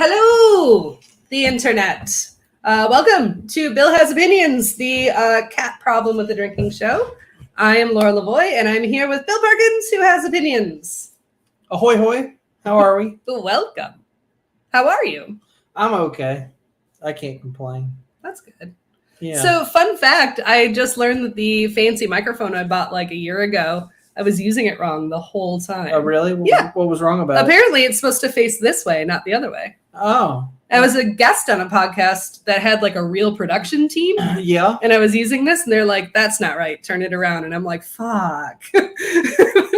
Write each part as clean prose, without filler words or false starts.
Hello, the internet. Welcome to Bill Has Opinions, the cat problem with the drinking show. I am Laura Lavoie, and I'm here with Bill Perkins, who has opinions. Ahoy, hoy. How are we? Welcome. How are you? I'm okay. I can't complain. That's good. Yeah. So, fun fact, I just learned that the fancy microphone I bought like a year ago, I was using it wrong the whole time. Oh, really? Yeah. What was wrong about it? Apparently, it's supposed to face this way, not the other way. Oh. I was a guest on a podcast that had like a real production team. Yeah. And I was using this and they're like, that's not right. Turn it around. And I'm like, fuck.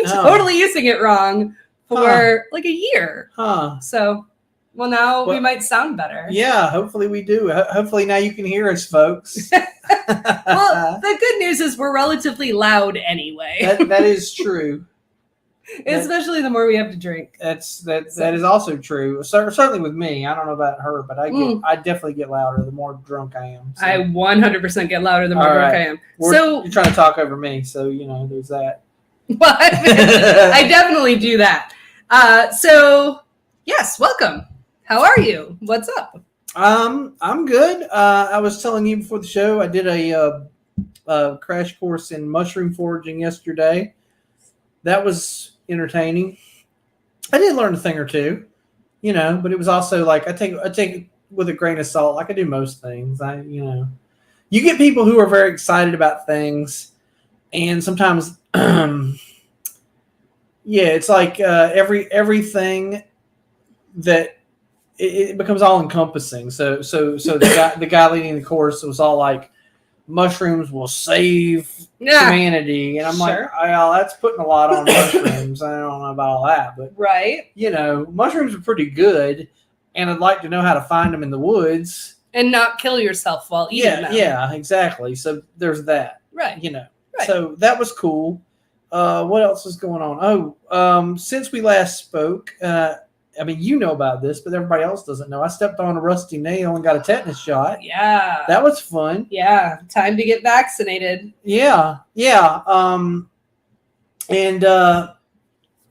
Totally using it wrong for like a year. Huh. So, well, now we might sound better. Yeah, hopefully we do. Hopefully now you can hear us, folks. Well, the good news is we're relatively loud anyway. That is true. Especially the more we have to drink. That is also true. Certainly with me. I don't know about her, but I definitely get louder the more drunk I am. So. I 100% get louder the more drunk I am. You're trying to talk over me, so there's that. Well, I definitely do that. So yes, welcome. How are you? What's up? I'm good. I was telling you before the show, I did a crash course in mushroom foraging yesterday. That was entertaining. I did learn a thing or two, but it was also like I take it with a grain of salt, like I do most things. You get people who are very excited about things, and sometimes, it's like everything that it becomes all encompassing. So the guy leading the course was all like, mushrooms will save humanity, and I'm like, oh, that's putting a lot on mushrooms. I don't know about all that, but right, mushrooms are pretty good, and I'd like to know how to find them in the woods and not kill yourself while eating them. Yeah, exactly. So there's that, right? Right. So that was cool. What else is going on? Since we last spoke, I mean, you know about this, but everybody else doesn't know. I stepped on a rusty nail and got a tetanus shot. Yeah. That was fun. Yeah. Time to get vaccinated. Yeah. Yeah. And I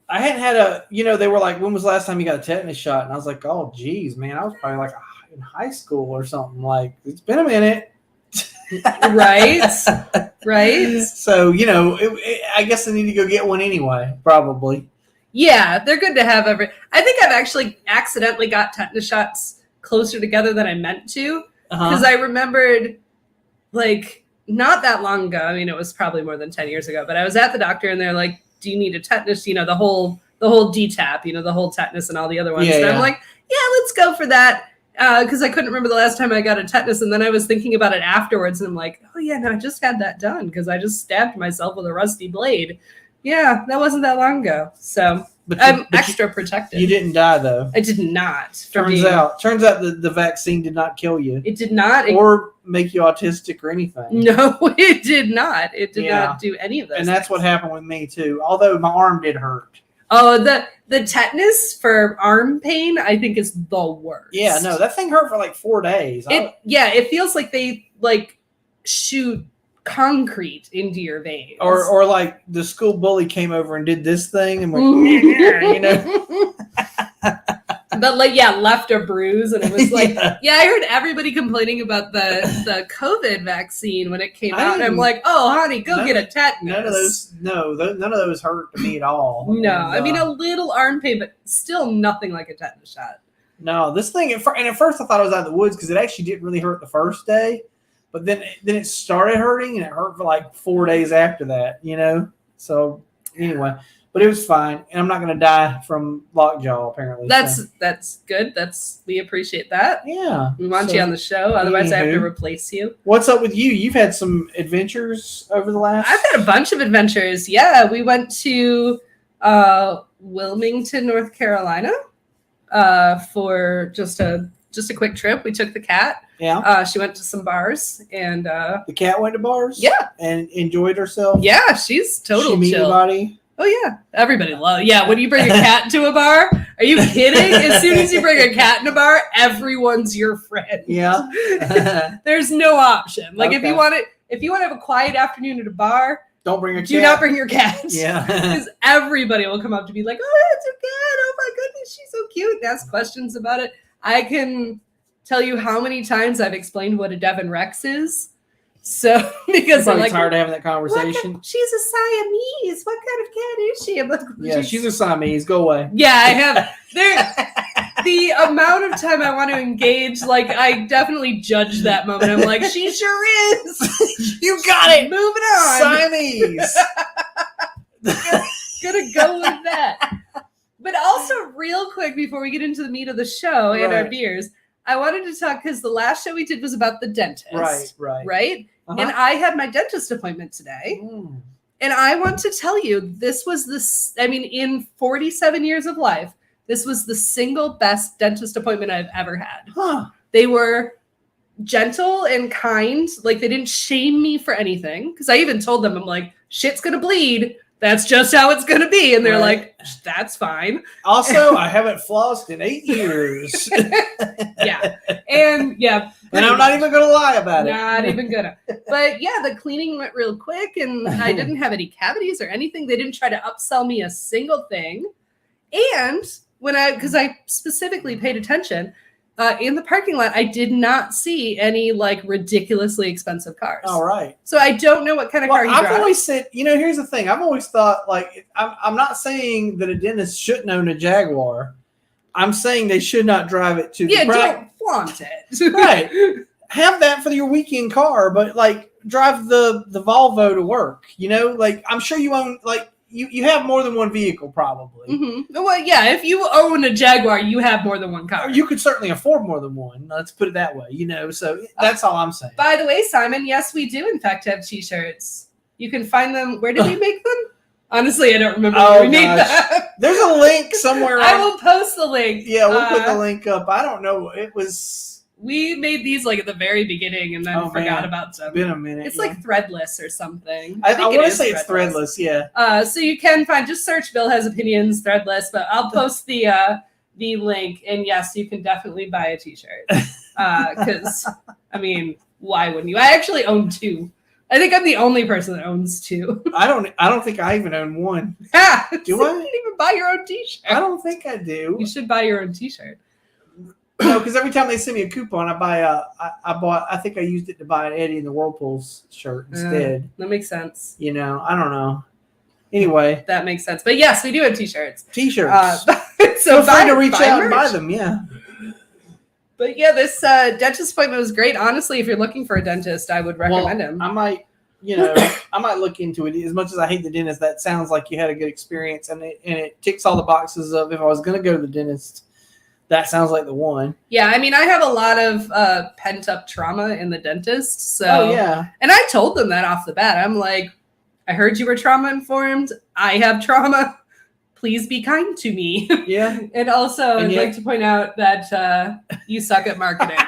hadn't had they were like, when was the last time you got a tetanus shot? And I was like, oh, geez, man, I was probably like in high school or something. Like, it's been a minute. Right. Right. So, I guess I need to go get one anyway, probably. Yeah, they're good to have I think I've actually accidentally got tetanus shots closer together than I meant to. Because I remembered, like, not that long ago. I mean, it was probably more than 10 years ago. But I was at the doctor and they're like, do you need a tetanus? The whole DTaP, the whole tetanus and all the other ones. Yeah, and I'm like, yeah, let's go for that. Because I couldn't remember the last time I got a tetanus. And then I was thinking about it afterwards. And I'm like, oh, yeah, no, I just had that done because I just stabbed myself with a rusty blade. Yeah, that wasn't that long ago. So I'm extra protected. You didn't die, though. I did not. Turns out the vaccine did not kill you. It did not. Or make you autistic or anything. No, it did not. It did not do any of those And that's what happened with me, too. Although my arm did hurt. Oh, the tetanus for arm pain, I think, is the worst. Yeah, no, that thing hurt for like 4 days. It feels like they shoot concrete into your veins, or like the school bully came over and did this thing and went, but left a bruise, and it was like, I heard everybody complaining about the COVID vaccine when it came out, and I'm like, oh, honey, go get a tetanus. None of those hurt to me at all. No, I mean a little arm pain, but still nothing like a tetanus shot. No, this thing, and at first I thought I was out of the woods because it actually didn't really hurt the first day. But then it started hurting, and it hurt for like 4 days after that, So anyway, but it was fine, and I'm not going to die from lockjaw apparently. That's good. We appreciate that. Yeah, we want you on the show. Otherwise, I have to replace you. What's up with you? You've had some adventures over the last. I've had a bunch of adventures. Yeah, we went to Wilmington, North Carolina, for just a quick trip. We took the cat. Yeah. She went to some bars, and the cat went to bars. Yeah, and enjoyed herself. Yeah, she's total chill. Anybody? Oh yeah, everybody loves. Yeah, when you bring a cat to a bar, are you kidding? As soon as you bring a cat in a bar, everyone's your friend. Yeah. There's no option. Like if you want to have a quiet afternoon at a bar, don't bring a cat. Do not bring your cat. Yeah. Because everybody will come up to be like, oh, that's a cat. Oh my goodness, she's so cute, and ask questions about it. I can tell you how many times I've explained what a Devon Rex is. So because I'm I'm like, tired of having that conversation. She's a Siamese. What kind of cat is she? I'm like, Yeah, she's a Siamese. Go away. Yeah, I have. The amount of time I want to engage, like, I definitely judge that moment. I'm like, she sure is. You got it. Moving on. Siamese. Gonna go with that. But also, real quick, before we get into the meat of the show and our beers, I wanted to talk because the last show we did was about the dentist. Right? Uh-huh. And I had my dentist appointment today. And I want to tell you, this was in 47 years of life, this was the single best dentist appointment I've ever had. Huh. They were gentle and kind. Like, they didn't shame me for anything. Because I even told them, I'm like, shit's going to bleed. That's just how it's going to be. And they're like, that's fine. Also, I haven't flossed in 8 years. Yeah. And I'm not even going to lie about it. Not even gonna. But yeah, the cleaning went real quick and I didn't have any cavities or anything. They didn't try to upsell me a single thing. And because I specifically paid attention, in the parking lot, I did not see any like ridiculously expensive cars. All right. So I don't know what kind of car he drives. I've always said, here's the thing. I've always thought, like, I'm not saying that a dentist shouldn't own a Jaguar. I'm saying they should not drive it to the don't flaunt it. Right. Have that for your weekend car, but like drive the Volvo to work. Like I'm sure you own you have more than one vehicle probably. Mm-hmm. Well, yeah, if you own a Jaguar, you have more than one car. You could certainly afford more than one. Let's put it that way. So that's all I'm saying. By the way, Simon, yes, we do in fact have t-shirts. You can find them. Where did we make them? Honestly, I don't remember where we made them. There's a link somewhere. I will post the link. Yeah, we'll put the link up. I don't know. It was. We made these like at the very beginning and then forgot about them. It's been a minute. It's like Threadless or something. I want to say it's Threadless, yeah. So you can just search Bill Has Opinions Threadless, but I'll post the link. And yes, you can definitely buy a t-shirt. Because, why wouldn't you? I actually own 2. I think I'm the only person that owns 2. I don't think I even own one. Do I? You didn't even buy your own t-shirt. I don't think I do. You should buy your own t-shirt. No, because every time they send me a coupon, I think I used it to buy an Eddie and the Whirlpools shirt instead. That makes sense. I don't know. Anyway. That makes sense. But yes, we do have t-shirts. T-shirts. So feel free to reach out and buy them, yeah. But yeah, this dentist appointment was great. Honestly, if you're looking for a dentist, I would recommend him. I might look into it. As much as I hate the dentist, that sounds like you had a good experience, and it ticks all the boxes of if I was going to go to the dentist, that sounds like the one. Yeah, I have a lot of pent up trauma in the dentist. So, oh yeah, and I told them that off the bat. I'm like, I heard you were trauma informed. I have trauma. Please be kind to me. Yeah. And also, I'd like to point out that you suck at marketing.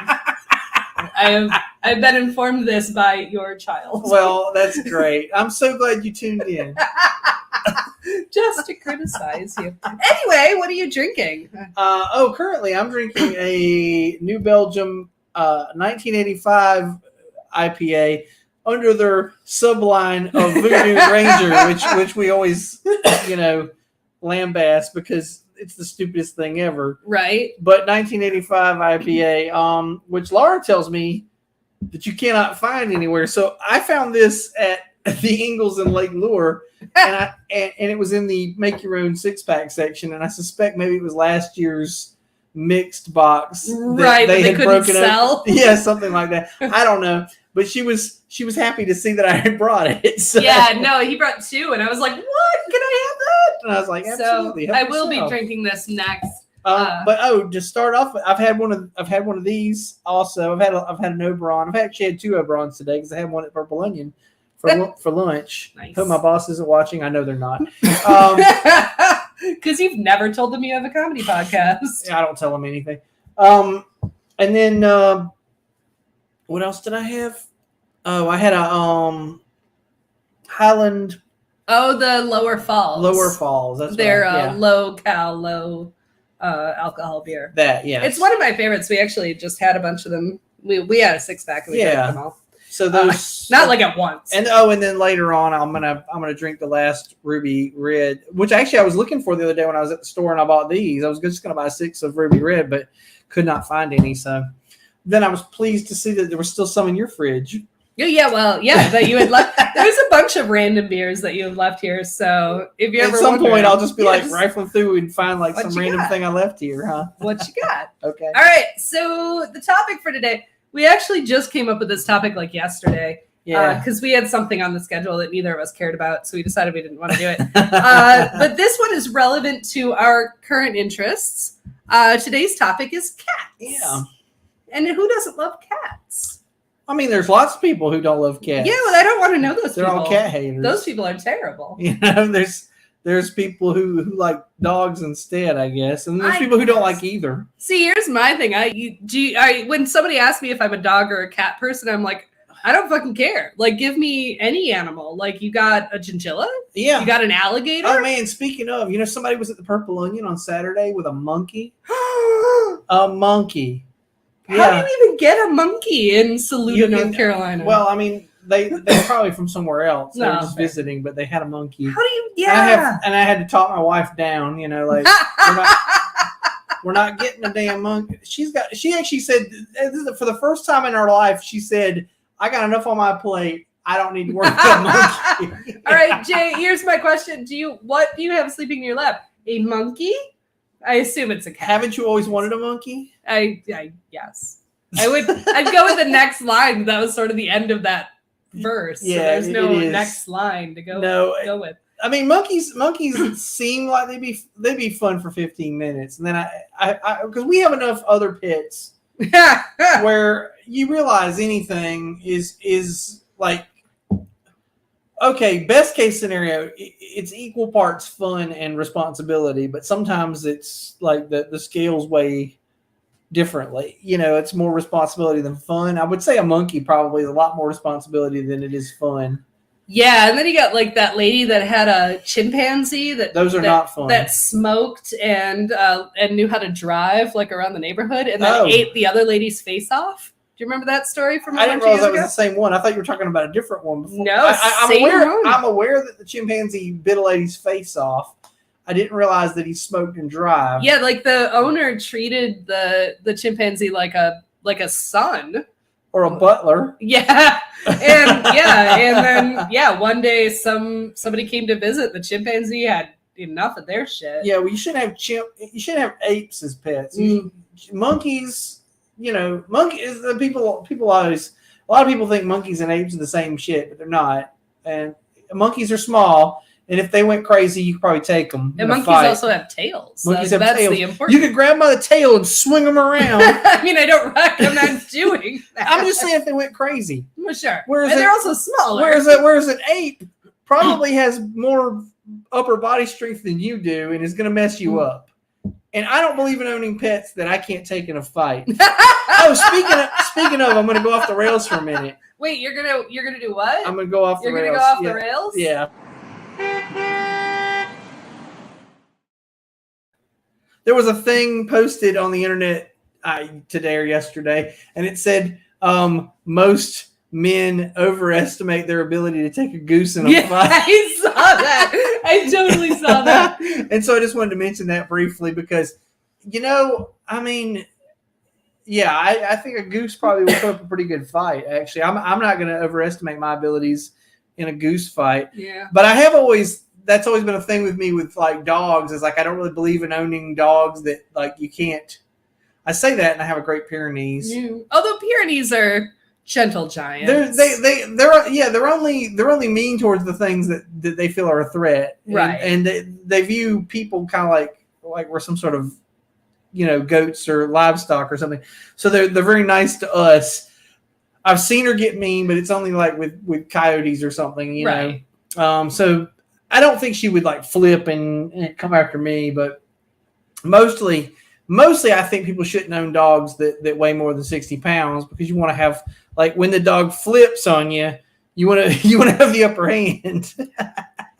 I've been informed this by your child. Well, that's great. I'm so glad you tuned in. Just to criticize you. Anyway, what are you drinking? Currently I'm drinking a New Belgium 1985 IPA under their subline of Voodoo Ranger, which we always, lambast because it's the stupidest thing ever. Right. But 1985 IPA, which Laura tells me that you cannot find anywhere. So I found this at the Ingalls in Lake Lure, and it was in the make your own 6-pack section, and I suspect maybe it was last year's mixed box that they had broken sell. Yeah, something like that. I don't know, but she was happy to see that I had brought it. So. Yeah, no, he brought 2, and I was like, "What? Can I have that?" And I was like, "Absolutely." So I will be drinking this next. But to start off, I've had one of these also. I've had an Oberon. I've actually had 2 Oberons today because I had one at Purple Onion for lunch. Nice. Hope my boss isn't watching. I know they're not. Because you've never told them you have a comedy podcast. I don't tell them anything. And then what else did I have? Oh, I had a Highland. Oh, the Lower Falls. Lower Falls. That's their low cal, low alcohol beer. That, yeah. It's one of my favorites. We actually just had a bunch of them. We had a 6-pack. And we drank them all. So those not like at once. And then later on I'm gonna drink the last Ruby Red, which actually I was looking for the other day when I was at the store and I bought these. I was just gonna buy 6 of Ruby Red, but could not find any. So then I was pleased to see that there was still some in your fridge. Yeah, well, yeah, that you had left. There's a bunch of random beers that you have left here. So if you ever at some point, I'll just be just rifling through and find like some random got? thing I left here, huh? What you got? Okay. All right. So the topic for today, we actually just came up with this topic like yesterday. Yeah. Because we had something on the schedule that neither of us cared about, so we decided we didn't want to do it. But this one is relevant to our current interests. Today's topic is cats. Yeah. And who doesn't love cats? I mean, there's lots of people who don't love cats. Yeah, well, I don't want to know those They're people. all cat haters. Those people are terrible. You know, there's people who like dogs instead, I guess, and there's people who don't like either. See, here's my thing. When somebody asks me if I'm a dog or a cat person, I'm like, I don't fucking care. Like, give me any animal. Like, you got a chinchilla? Yeah. You got an alligator? Oh man, speaking of, somebody was at the Purple Onion on Saturday with a monkey. A monkey. How do you even get a monkey in Saluda, North Carolina? Well, I mean, they're probably from somewhere else. They were just fair. visiting, but they had a monkey. How do you? Yeah. And I had to talk my wife down. Like we're not getting a damn monkey. She actually said for the first time in her life, she said, "I got enough on my plate. I don't need to worry about a monkey." All right, Jay. Here's my question: what do you have sleeping in your lap? A monkey? I assume it's a cat. Haven't you always wanted a monkey? Yes. I'd go with the next line. That was sort of the end of that verse. Yeah, so there's no it is. next line to go with. I mean, monkeys seem like they'd be fun for 15 minutes, and then I because we have enough other pets where you realize anything is like, okay, best case scenario, it's equal parts fun and responsibility, but sometimes it's like the scales weigh differently. It's more responsibility than fun. I would say a monkey probably is a lot more responsibility than it is fun. Yeah, and then you got like that lady that had a chimpanzee not fun. That smoked and knew how to drive like around the neighborhood and then ate the other lady's face off. Do you remember that story from? I didn't realize that was the same one. I thought you were talking about a different one before. No, I'm aware that the chimpanzee bit a lady's face off. I didn't realize that he smoked and drive. Yeah, like the owner treated the chimpanzee like a son or a butler. Yeah, and then one day somebody came to visit. The chimpanzee had enough of their shit. Yeah, well, you shouldn't have apes as pets. Monkeys. Monkeys. People always. A lot of people think monkeys and apes are the same shit, but they're not. And monkeys are small, and if they went crazy, you could probably take them. And monkeys also have tails. Monkeys have tails. The important. You could grab them by the tail and swing them around. I mean, I don't recommend doing that. I'm just saying if they went crazy. Well, sure. They're also smaller. Whereas an ape probably has more upper body strength than you do, and is going to mess you up. And I don't believe in owning pets that I can't take in a fight. Speaking of, I'm going to go off the rails for a minute. Wait, you're gonna do what? I'm going to go off the rails. You're going to go off the rails? Yeah. There was a thing posted on the internet today or yesterday, and it said most men overestimate their ability to take a goose in a fight. I saw that. I totally saw that. And so I just wanted to mention that briefly because, I mean, yeah, I think a goose probably will put up a pretty good fight. Actually, I'm not going to overestimate my abilities in a goose fight. Yeah. But that's always been a thing with me with like dogs. Is like I don't really believe in owning dogs that like you can't. I say that, and I have a Great Pyrenees. Although Pyrenees are gentle giants. They're only mean towards the things that they feel are a threat, right? And they view people kind of like we're some sort of goats or livestock or something. So they're very nice to us. I've seen her get mean, but it's only like with coyotes or something, you know. So I don't think she would like flip and come after me, but mostly I think people shouldn't own dogs that weigh more than 60 pounds because you want to have like when the dog flips on you, you want to have the upper hand.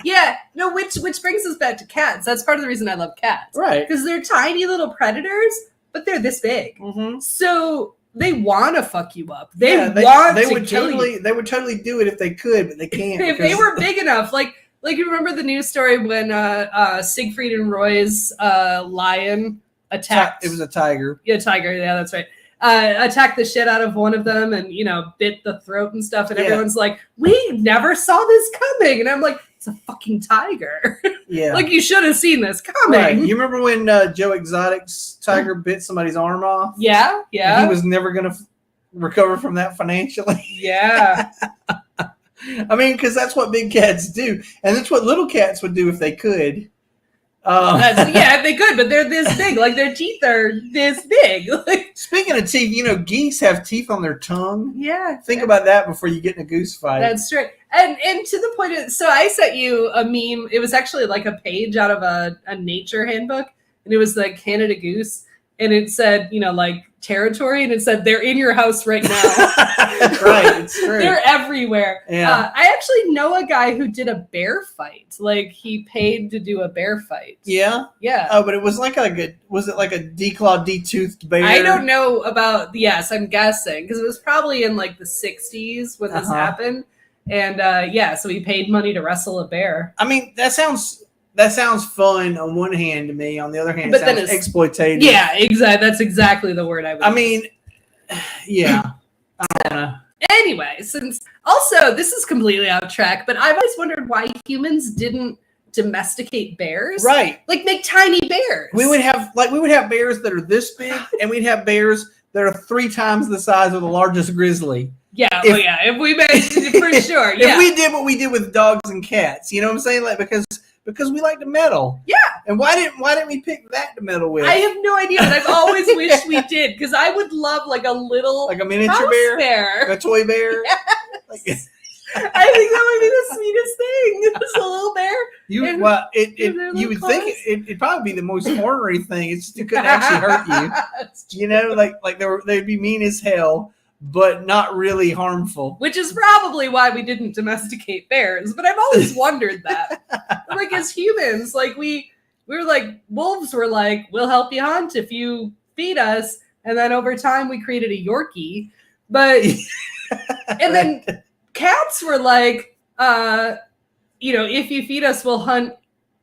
Yeah, no, which brings us back to cats. That's part of the reason I love cats, right? Because they're tiny little predators, but they're this big, so they want to fuck you up. They would kill you. They would totally do it if they could, but they can't. If they were big enough, like you remember the news story when Siegfried and Roy's lion attacked. It was a tiger. Yeah, tiger. Yeah, that's right. Attacked the shit out of one of them and, bit the throat and stuff. And everyone's like, we never saw this coming. And I'm like, it's a fucking tiger. Yeah. Like, you should have seen this coming. Right. You remember when Joe Exotic's tiger bit somebody's arm off? Yeah. And he was never going to recover from that financially. Yeah. I mean, because that's what big cats do. And that's what little cats would do if they could. If they could, but they're this big. Like, their teeth are this big. Speaking of teeth, geese have teeth on their tongue. Yeah. Think about that before you get in a goose fight. That's true. And to the point so I sent you a meme. It was actually like a page out of a nature handbook, and it was the Canada goose, and it said, territory, and it said they're in your house right now. Right, it's true. They're everywhere. Yeah. I actually know a guy who did a bear fight. Like, he paid to do a bear fight. Yeah? Yeah. Oh, but it was like was it like a declawed, de-toothed bear? I don't know about, yes, I'm guessing, because it was probably in like the 60s when this happened. And so he paid money to wrestle a bear. I mean, that sounds fun on one hand to me. On the other hand, But it then sounds it's exploitative. Yeah, exactly. That's exactly the word I would use. I mean, yeah. I don't know. Anyway, also, this is completely off track, but I've always wondered why humans didn't domesticate bears. Right. Like, make tiny bears. We would have bears that are this big, and we'd have bears that are 3 times the size of the largest grizzly. Yeah, if we managed to, for sure. Yeah. If we did what we did with dogs and cats, you know what I'm saying? Like, because we like to meddle. Yeah. And why didn't we pick that to meddle with? I have no idea, but I've always wished we did, because I would love like a little like a miniature house bear. a toy bear. Yes. Like, I think that would be the sweetest thing. Just a little bear. you would think it'd probably be the most ornery thing. It couldn't actually hurt you. Like they'd be mean as hell, but not really harmful. Which is probably why we didn't domesticate bears. But I've always wondered that. Like, as humans, like we were like, wolves were like, we'll help you hunt if you feed us. And then over time we created a Yorkie. But and then cats were like, if you feed us, we'll hunt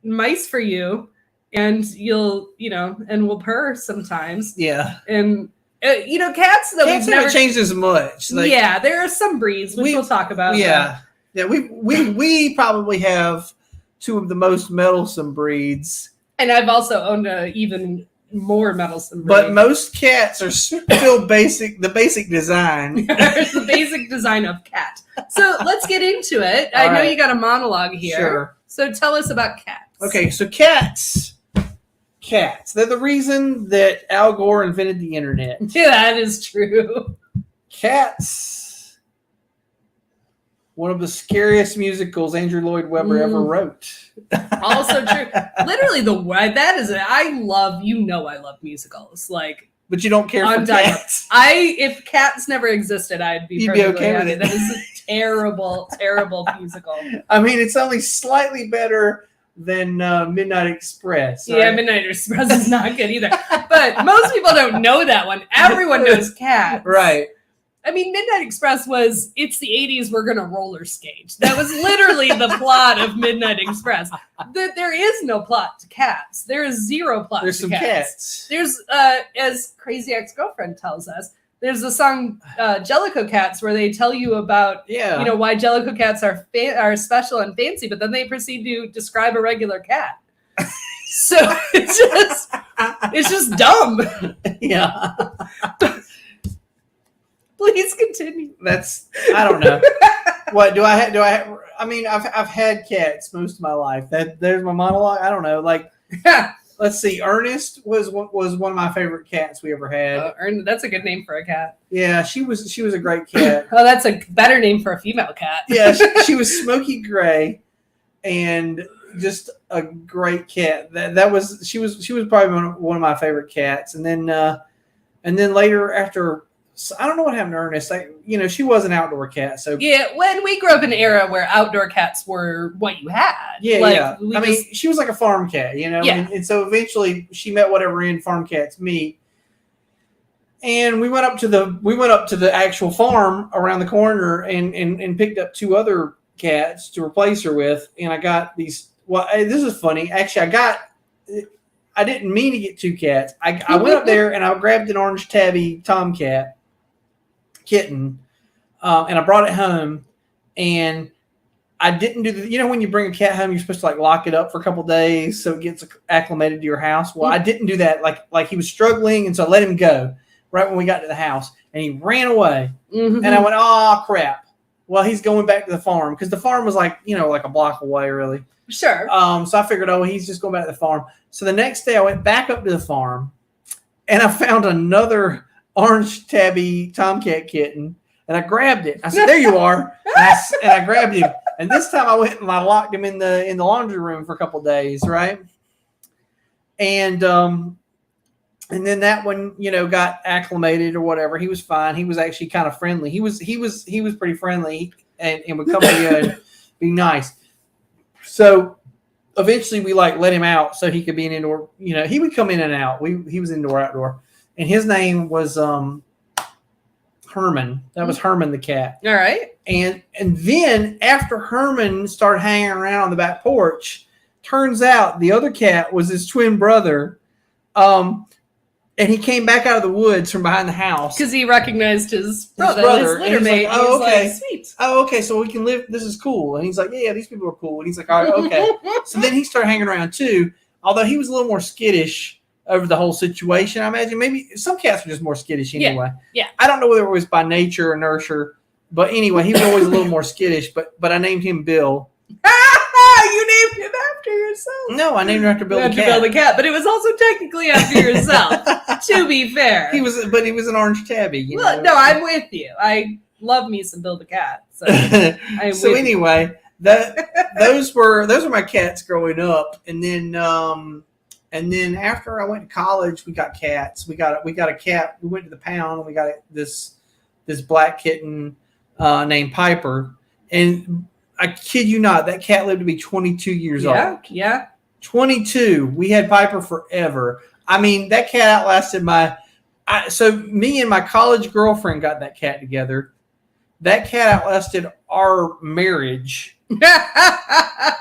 mice for you, and and we'll purr sometimes. Yeah. And cats though, cats haven't changed as much. Like, yeah, there are some breeds which we'll talk about. Yeah. Yeah, we probably have 2 of the most meddlesome breeds. And I've also owned a even more meddlesome breed. But most cats are still the basic design. The basic design of cat. So let's get into it. I know you got a monologue here. Sure. So tell us about cats. Okay, so cats. They're the reason that Al Gore invented the internet. Yeah, that is true. Cats. One of the scariest musicals Andrew Lloyd Webber ever wrote. Also true. Literally, I love musicals. Like, but you don't care for cats. If Cats never existed, I'd be You'd perfectly be okay happy. with it. That is a terrible, terrible musical. I mean, it's only slightly better than Midnight Express. Right? Yeah, Midnight Express is not good either. But most people don't know that one. Everyone knows Cats. Right. I mean, Midnight Express it's the 80s, we're going to roller skate. That was literally the plot of Midnight Express. There is no plot to Cats. There is zero plot There's to some Cats. There's, as Crazy Ex-Girlfriend tells us, there's a song, Jellicoe Cats, where they tell you about, why Jellicoe Cats are special and fancy, but then they proceed to describe a regular cat. So it's just dumb. Yeah. Please continue. I don't know. What do I have? I mean, I've had cats most of my life. There's my monologue. I don't know. Like, let's see. Ernest was one of my favorite cats we ever had. That's a good name for a cat. Yeah, she was a great cat. Oh, that's a better name for a female cat. Yeah, she was smoky gray, and just a great cat. She was probably one of my favorite cats. And then later after. So I don't know what happened to Ernest. She was an outdoor cat. So yeah, when we grew up in an era where outdoor cats were what you had. Yeah, yeah. She was like a farm cat, Yeah. And so eventually she met whatever end farm cats meet. And we went up to the actual farm around the corner and picked up 2 other cats to replace her with. And I got these. Well, this is funny. Actually, I didn't mean to get 2 cats. I went up there and I grabbed an orange tabby tomcat kitten, and I brought it home. And I didn't do when you bring a cat home, you're supposed to like lock it up for a couple days so it gets acclimated to your house. Well, I didn't do that. Like he was struggling, and so I let him go right when we got to the house, and he ran away. Mm-hmm. And I went, oh crap. Well, he's going back to the farm because the farm was like a block away, really. Sure. So I figured, he's just going back to the farm. So the next day I went back up to the farm, and I found another orange tabby tomcat kitten, and I grabbed it. I said, "There you are," and I grabbed him. And this time I went and I locked him in the laundry room for a couple of days, right? And then that one, got acclimated or whatever. He was fine. He was actually kind of friendly. He was pretty friendly and would come and be nice. So eventually we let him out so he could be an indoor. He would come in and out. He was indoor, outdoor, and his name was Herman. That was Herman the cat. All right. And then after Herman started hanging around on the back porch, turns out the other cat was his twin brother. And he came back out of the woods from behind the house. Because he recognized his brother. His litter mate. Like, oh, okay. Sweet. Oh, okay, so we can live. This is cool. And he's like, yeah, these people are cool. And he's like, all right, okay. So then he started hanging around too, although he was a little more skittish over the whole situation. I imagine maybe some cats are just more skittish anyway. Yeah. I don't know whether it was by nature or nurture, but anyway, he was always a little more skittish. But I named him Bill. You named him after yourself. No, I named him after Bill the cat. Bill the cat, but it was also technically after yourself. To be fair, he was an orange tabby. No, I'm with you. I love me some Bill the cat. So, anyway, those were my cats growing up, and then after I went to college, we got cats. We got a cat. We went to the pound and we got this black kitten named Piper, and I kid you not, that cat lived to be 22 years old. Yeah. 22. We had Piper forever. I mean, that cat outlasted so me and my college girlfriend got that cat together. That cat outlasted our marriage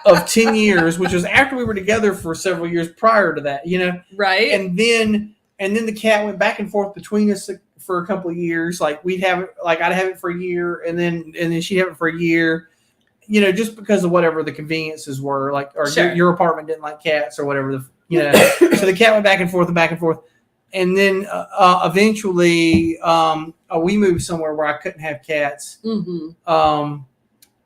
of 10 years, which was after we were together for several years prior to that, Right. And then the cat went back and forth between us for a couple of years. Like I'd have it for a year, and then she'd have it for a year. Just because of whatever the conveniences were, Sure. your apartment didn't like cats or whatever. So the cat went back and forth, and then eventually we moved somewhere where I couldn't have cats. Mm-hmm.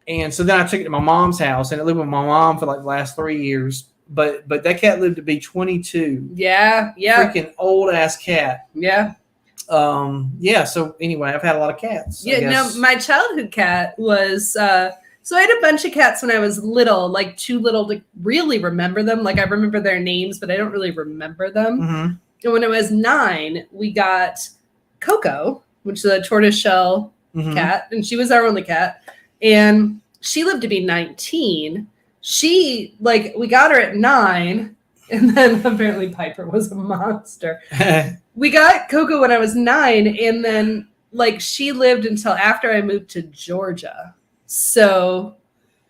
And so then I took it to my mom's house, and it lived with my mom for the last 3 years. But that cat lived to be 22. Yeah. Freaking old ass cat. Yeah. So anyway, I've had a lot of cats. Yeah. No, my childhood cat was. So I had a bunch of cats when I was little, too little to really remember them. I remember their names, but I don't really remember them. Mm-hmm. And when I was 9, we got Coco, which is a tortoiseshell cat, and she was our only cat. And she lived to be 19. She, we got her at 9, and then apparently Piper was a monster. We got Coco when I was 9, and then, she lived until after I moved to Georgia. So,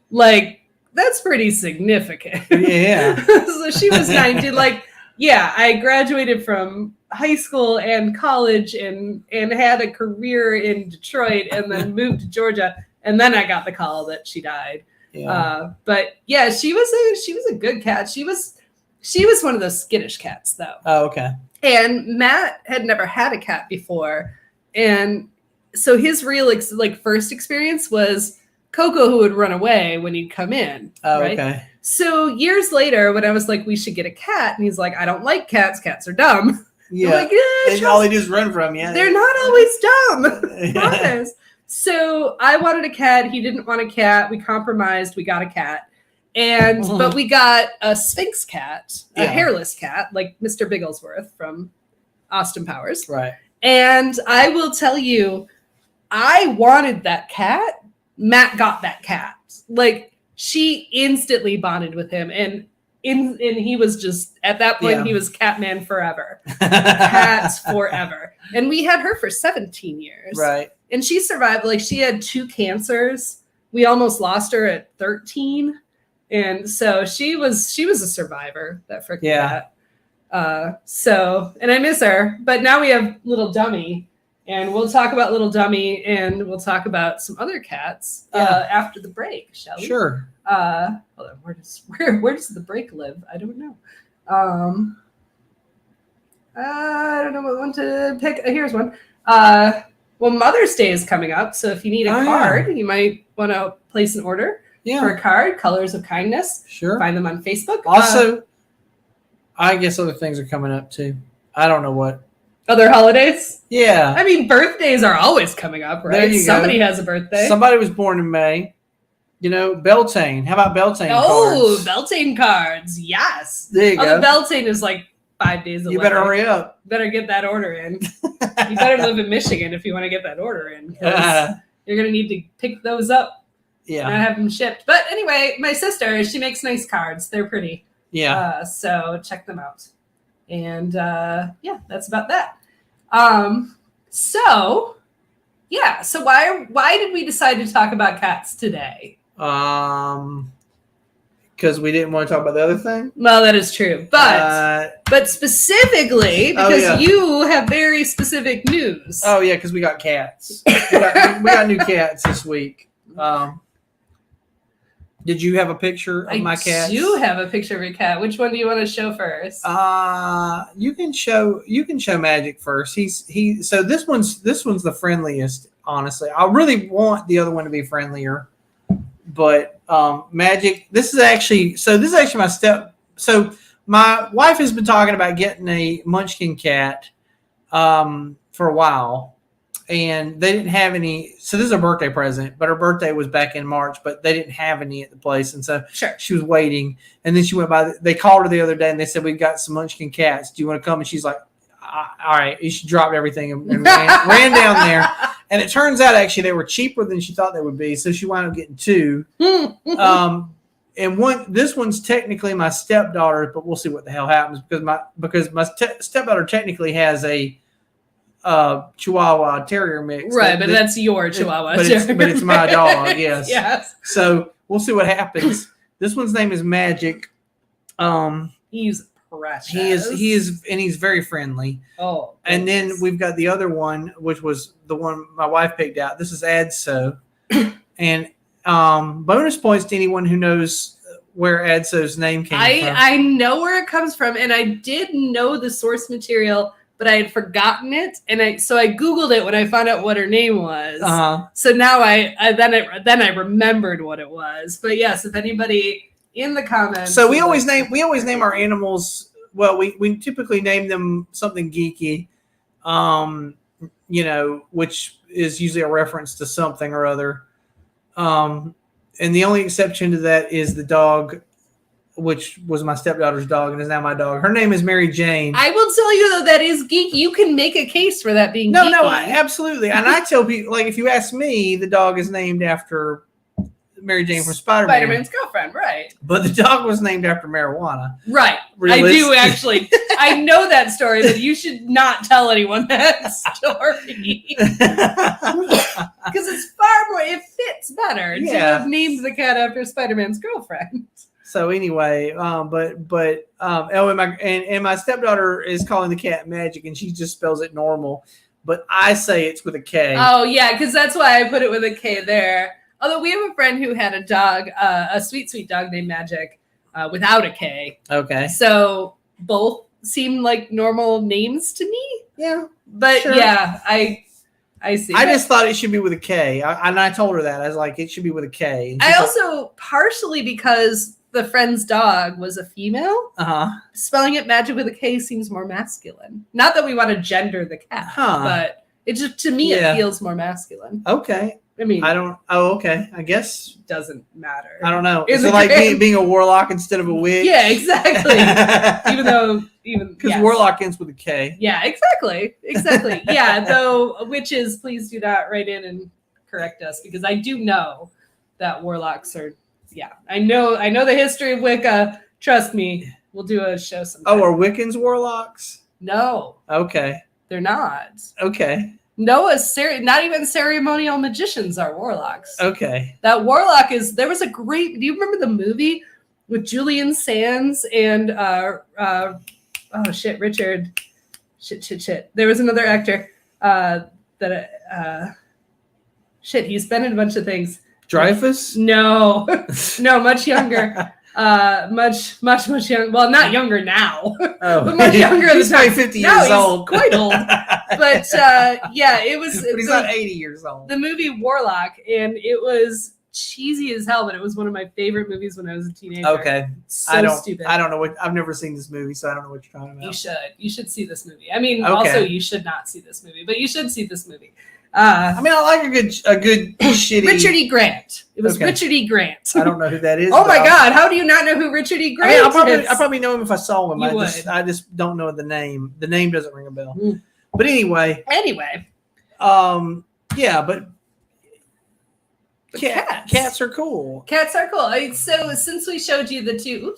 that's pretty significant. Yeah. So she was 19. I graduated from high school and college and had a career in Detroit and then moved to Georgia. And then I got the call that she died. Yeah. But yeah, she was a good cat. She was one of those skittish cats though. Oh, okay. And Matt had never had a cat before. And so his real first experience was Coco, who would run away when he'd come in. Oh, right? okay. So years later, when I was like, we should get a cat, and he's like, I don't like cats. Cats are dumb. Yeah. All they do is run from you. They're not always dumb. Promise. So I wanted a cat. He didn't want a cat. We compromised. We got a cat. But we got a Sphinx cat, a hairless cat, like Mr. Bigglesworth from Austin Powers. Right. And I will tell you, I wanted that cat. Matt got that cat. She instantly bonded with him, and he was just at that point he was Catman forever. Cats forever. And we had her for 17 years. Right. And she survived. She had 2 cancers. We almost lost her at 13. And so she was a survivor, that freaking cat. And I miss her, but now we have little Dummy, and we'll talk about little Dummy, and we'll talk about some other cats after the break, shall we? Sure. Hold on, where does the break live? I don't know. I don't know what one to pick. Here's one. Well, Mother's Day is coming up, so if you need a card, you might want to place an order for a card. Colors of Kindness. Sure. Find them on Facebook. Also, I guess other things are coming up too. I don't know what. Other holidays? Yeah. I mean, birthdays are always coming up, right? Somebody has a birthday. Somebody was born in May. You know, Beltane. How about Beltane cards? Oh, Beltane cards. Yes. There you go. The Beltane is like 5 days away. You better hurry up. Better get that order in. You better live in Michigan if you want to get that order in. Because you're going to need to pick those up. Yeah. And have them shipped. But anyway, my sister, she makes nice cards. They're pretty. Yeah. So check them out. And that's about that. So why did we decide to talk about cats today? Because we didn't want to talk about the other thing. Well, that is true, but specifically because you have very specific news. Oh yeah, because we got cats. we got new cats this week. Did you have a picture of my cat? I do have a picture of your cat. Which one do you want to show first? You can show Magic first. So this one's the friendliest, honestly. I really want the other one to be friendlier. But Magic, this is actually my so my wife has been talking about getting a Munchkin cat for a while. And they didn't have any. So this is a birthday present, but her birthday was back in March, but they didn't have any at the place. And so she was waiting. And then she went by. They called her the other day and they said, "We've got some Munchkin cats. Do you want to come?" And she's like, "All right." She dropped everything and ran down there. And it turns out actually they were cheaper than she thought they would be. So she wound up getting two. And this one's technically my stepdaughter, but we'll see what the hell happens because my stepdaughter technically has a Chihuahua Terrier mix. Right, but that's your Chihuahua Terrier. But it's my dog, yes. Yes. So we'll see what happens. This one's name is Magic. He's precious. He is, and he's very friendly. Oh. And then we've got the other one, which was the one my wife picked out. This is Adso. And bonus points to anyone who knows where Adso's name came from. I know where it comes from, and I did know the source material, but I had forgotten it, and so I Googled it when I found out what her name was. So now then I remembered what it was. But yes, if anybody in the comments. So we always name our animals. Well, we typically name them something geeky, which is usually a reference to something or other. And the only exception to that is the dog, which was my stepdaughter's dog and is now my dog. Her name is Mary Jane. I will tell you, though, that is geeky. You can make a case for that being geeky. No, absolutely. And I tell people, like, if you ask me, the dog is named after Mary Jane from Spider-Man. Spider-Man's girlfriend, right. But the dog was named after marijuana. Right. I do, actually. I know that story, but you should not tell anyone that story. Because it's far more, it fits better to have named the cat after Spider-Man's girlfriend. So anyway, and my stepdaughter is calling the cat Magic, and she just spells it normal, but I say it's with a K. Oh yeah, because that's why I put it with a K there. Although we have a friend who had a dog, a sweet dog named Magic, without a K. Okay. So both seem like normal names to me. Yeah, but sure. Yeah, I see. I just thought it should be with a K, and I told her that I was like, it should be with a K. And I also partially because the friend's dog was a female. Spelling it Magic with a K seems more masculine. Not that we want to gender the cat, but it just to me it feels more masculine. Okay. I mean, I don't. Oh, okay. I guess doesn't matter. I don't know. Is it like being a warlock instead of a witch? Yeah, exactly. Because warlock ends with a K. Yeah, exactly. Yeah, though witches, please do not write in and correct us because I do know that warlocks are. Yeah, I know the history of Wicca. Trust me, we'll do a show sometime. Oh, are Wiccans warlocks? No. Okay. They're not. Okay. No, not even ceremonial magicians are warlocks. Okay. That warlock is. There was a great. Do you remember the movie with Julian Sands and oh shit, Richard. Shit. There was another actor shit, he's been in a bunch of things. Dreyfus? No, much younger. Much younger. Well, not younger now, but much younger. He's like 50 years old. Quite old. But yeah, it was. But he's not 80 years old. The movie Warlock, and it was cheesy as hell, but it was one of my favorite movies when I was a teenager. Okay, Stupid. I don't know what. I've never seen this movie, so I don't know what you're talking about. You should see this movie. I mean, also you should not see this movie, but you should see this movie. I mean, I like a good shitty Richard E. Grant. It was Richard E. Grant. I don't know who that is. Oh my God! How do you not know who Richard E. Grant is? I probably know him if I saw him. I just don't know the name. The name doesn't ring a bell. But anyway. Yeah, but cats are cool. Cats are cool. So since we showed you the two,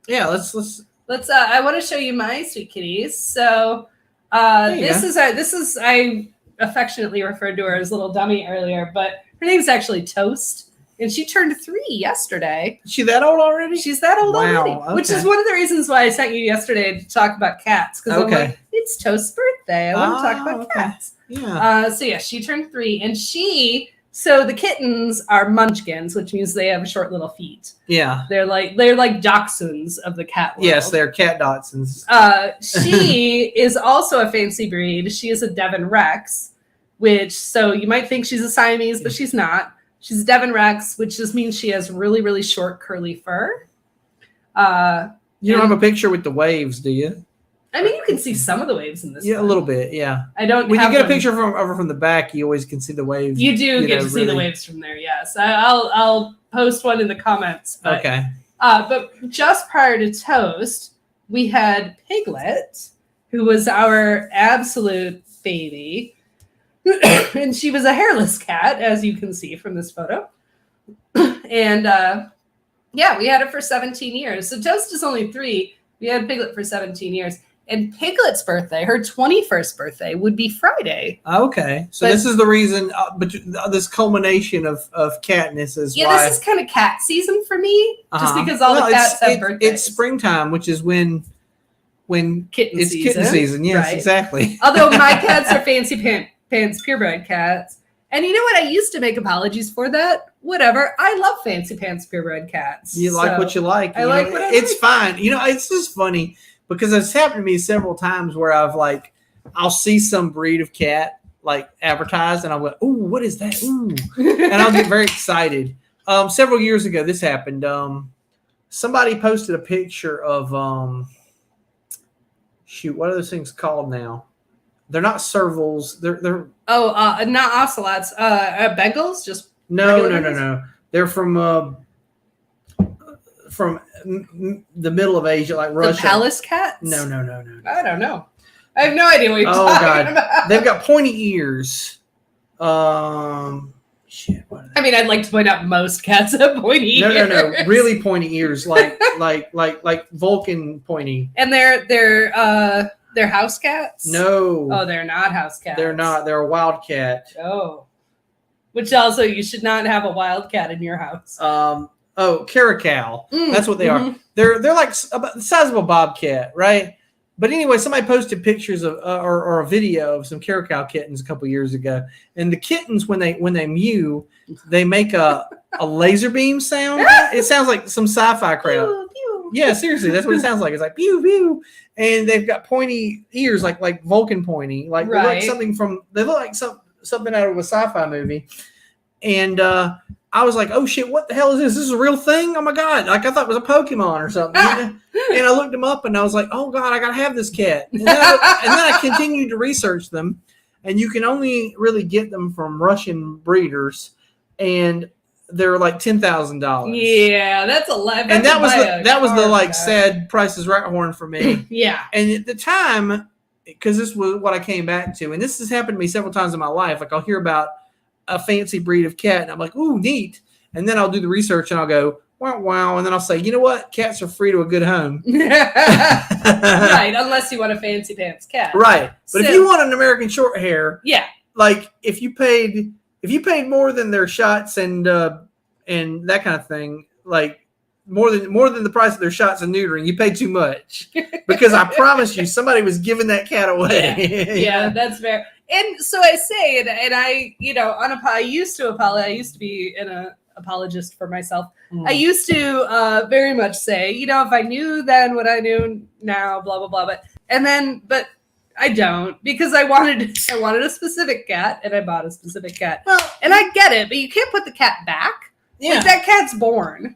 yeah, let's. I want to show you my sweet kitties. So this is I affectionately referred to her as Little Dummy earlier, but her name's actually Toast, and she turned 3 yesterday. Is she that old already? She's that old already, okay. Which is one of the reasons why I sent you yesterday to talk about cats, because I'm like, it's Toast's birthday. I want to talk about cats. Yeah. So yeah, she turned 3, and so the kittens are munchkins, which means they have short little feet. Yeah. They're like dachshunds of the cat world. Yes, they're cat dachshunds. She is also a fancy breed. She is a Devon Rex, so you might think she's a Siamese, but she's not. She's a Devon Rex, which just means she has really, really short curly fur. You don't have a picture with the waves, do you? I mean, you can see some of the waves in this. Yeah, one. A little bit. Yeah. I don't. When you get a picture from the back, you always can see the waves. You do get to see the waves from there. Yes, I'll post one in the comments. But, okay. But just prior to Toast, we had Piglet, who was our absolute baby, and she was a hairless cat, as you can see from this photo. And yeah, we had it for 17 years. So Toast is only 3. We had Piglet for 17 years. And Piglet's birthday, her 21st birthday, would be Friday. Okay. So this is the reason, but this culmination of catness is why. This is kind of cat season for me, just because all the cats have birthdays. It's springtime, which is when kitten season. Yes, right. Exactly. Although my cats are fancy pants purebred cats. And you know what? I used to make apologies for that. Whatever. I love fancy pants purebred cats. You like what you like. I like what I like. It's fine. It's just funny because it's happened to me several times where I'll see some breed of cat like advertised and I'll go, ooh, what is that? Ooh. And I'll get very excited. Several years ago, this happened. Somebody posted a picture of, what are those things called now? They're not servals. They're not ocelots. Bengals. Just no. They're from the middle of Asia, like Russia. The palace cats. No. I don't know. I have no idea what you're talking about. They've got pointy ears. I mean, I'd like to point out most cats have pointy ears. No, really pointy ears, like Vulcan pointy. And they're house cats? No. Oh, they're not house cats. They're not. They're a wild cat. Oh. Which also, you should not have a wild cat in your house. Caracal. That's what they are. They're like about the size of a bobcat, right? But anyway, somebody posted pictures of or a video of some Caracal kittens a couple years ago, and the kittens when they mew, they make a laser beam sound. It sounds like some sci-fi crap. Pew, pew. Yeah, seriously, that's what it sounds like. It's like pew pew, and they've got pointy ears, like Vulcan pointy, like right. They look like something out of a sci-fi movie, and I was like, oh shit, what the hell is this? This is a real thing? Oh my God. Like I thought it was a Pokemon or something. And I looked them up and I was like, oh God, I got to have this cat. And then I continued to research them, and you can only really get them from Russian breeders, and they're like $10,000. Yeah, that's a lot. And that was the like sad Price is Right horn for me. Yeah. And at the time, because this was what I came back to, and this has happened to me several times in my life. Like I'll hear about a fancy breed of cat, and I'm like, ooh, neat. And then I'll do the research, and I'll go, wow, and then I'll say, you know what? Cats are free to a good home. Right, unless you want a fancy pants cat. Right. But if you want an American short hair, yeah, like if you paid more than their shots and that kind of thing, like more than the price of their shots and neutering. You pay too much because I promise you, somebody was giving that cat away. Yeah, that's fair. And so I say, and I, I used to be an apologist for myself. I used to very much say, if I knew then what I knew now, blah blah blah. But I don't, because I wanted a specific cat, and I bought a specific cat. Well, and I get it, but you can't put the cat back. Yeah, like, that cat's born.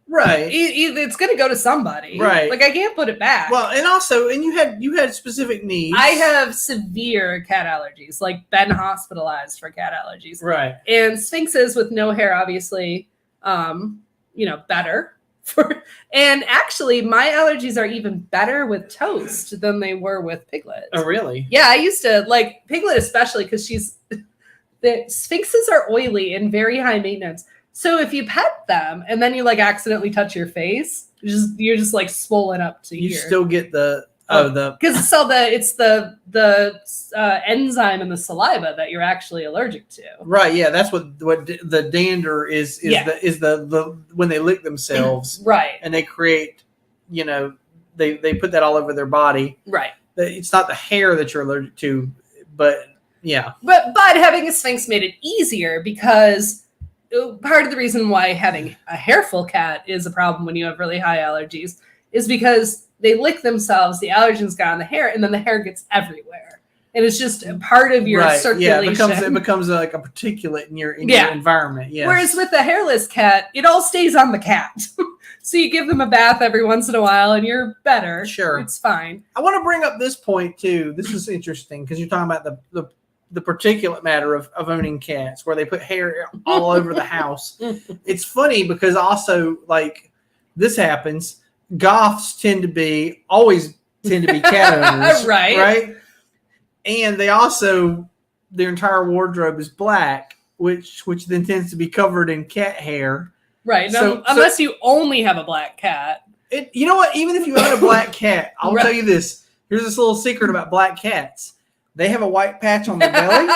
Right. It's going to go to somebody. Right. Like, I can't put it back. Well, and you had specific needs. I have severe cat allergies, like been hospitalized for cat allergies. Right. And Sphinxes with no hair, obviously, better. And actually, my allergies are even better with toast than they were with Piglet. Oh, really? Yeah, I used to like Piglet, especially because the Sphinxes are oily and very high maintenance. So if you pet them and then you like accidentally touch your face, you're just like swollen up to here. You still get because it's the enzyme in the saliva that you're actually allergic to. Right. Yeah, that's what the dander is. The when they lick themselves. Right. And they create, they put that all over their body. Right. It's not the hair that you're allergic to, but yeah. But having a Sphinx made it easier because part of the reason why having a hairful cat is a problem when you have really high allergies is because they lick themselves, the allergens got on the hair, and then the hair gets everywhere. And it's just a part of your circulation. Yeah, it becomes like a particulate in your environment. Yeah. Whereas with a hairless cat, it all stays on the cat. So you give them a bath every once in a while and you're better. Sure. It's fine. I want to bring up this point too. This is interesting because you're talking about the particulate matter of owning cats, where they put hair all over the house. It's funny because also, like, this happens. Goths always tend to be cat owners. Right. And they also, their entire wardrobe is black, which then tends to be covered in cat hair. Right. Unless you only have a black cat. You know what? Even if you own a black cat, I'll tell you this. Here's this little secret about black cats. They have a white patch on their belly,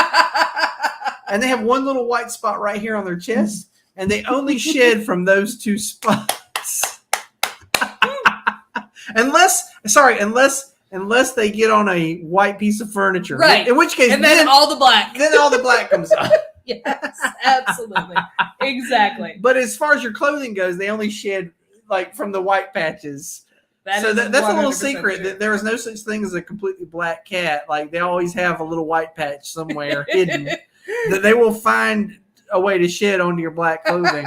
and they have one little white spot right here on their chest, and they only shed from those two spots. Unless they get on a white piece of furniture. Right. In which case, and then all the black. Then all the black comes off. Yes, absolutely. Exactly. But as far as your clothing goes, they only shed like from the white patches. That's a little secret true. That there is no such thing as a completely black cat. Like, they always have a little white patch somewhere hidden that they will find a way to shed onto your black clothing.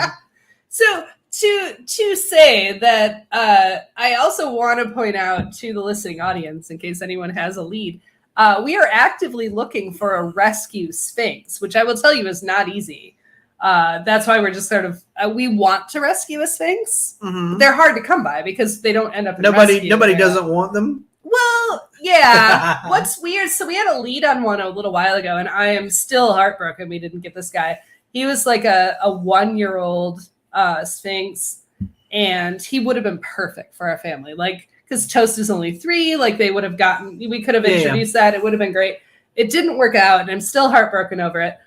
So to say that, I also want to point out to the listening audience, in case anyone has a lead, we are actively looking for a rescue Sphinx, which I will tell you is not easy. That's why we're just sort of we want to rescue a Sphinx. Mm-hmm. They're hard to come by because they don't end up in nobody doesn't want them. Well, yeah. What's weird? So we had a lead on one a little while ago, and I am still heartbroken we didn't get this guy. He was like a 1-year-old Sphinx, and he would have been perfect for our family. Like, because Toast is only 3, like we could have introduced that. It would have been great. It didn't work out, and I'm still heartbroken over it.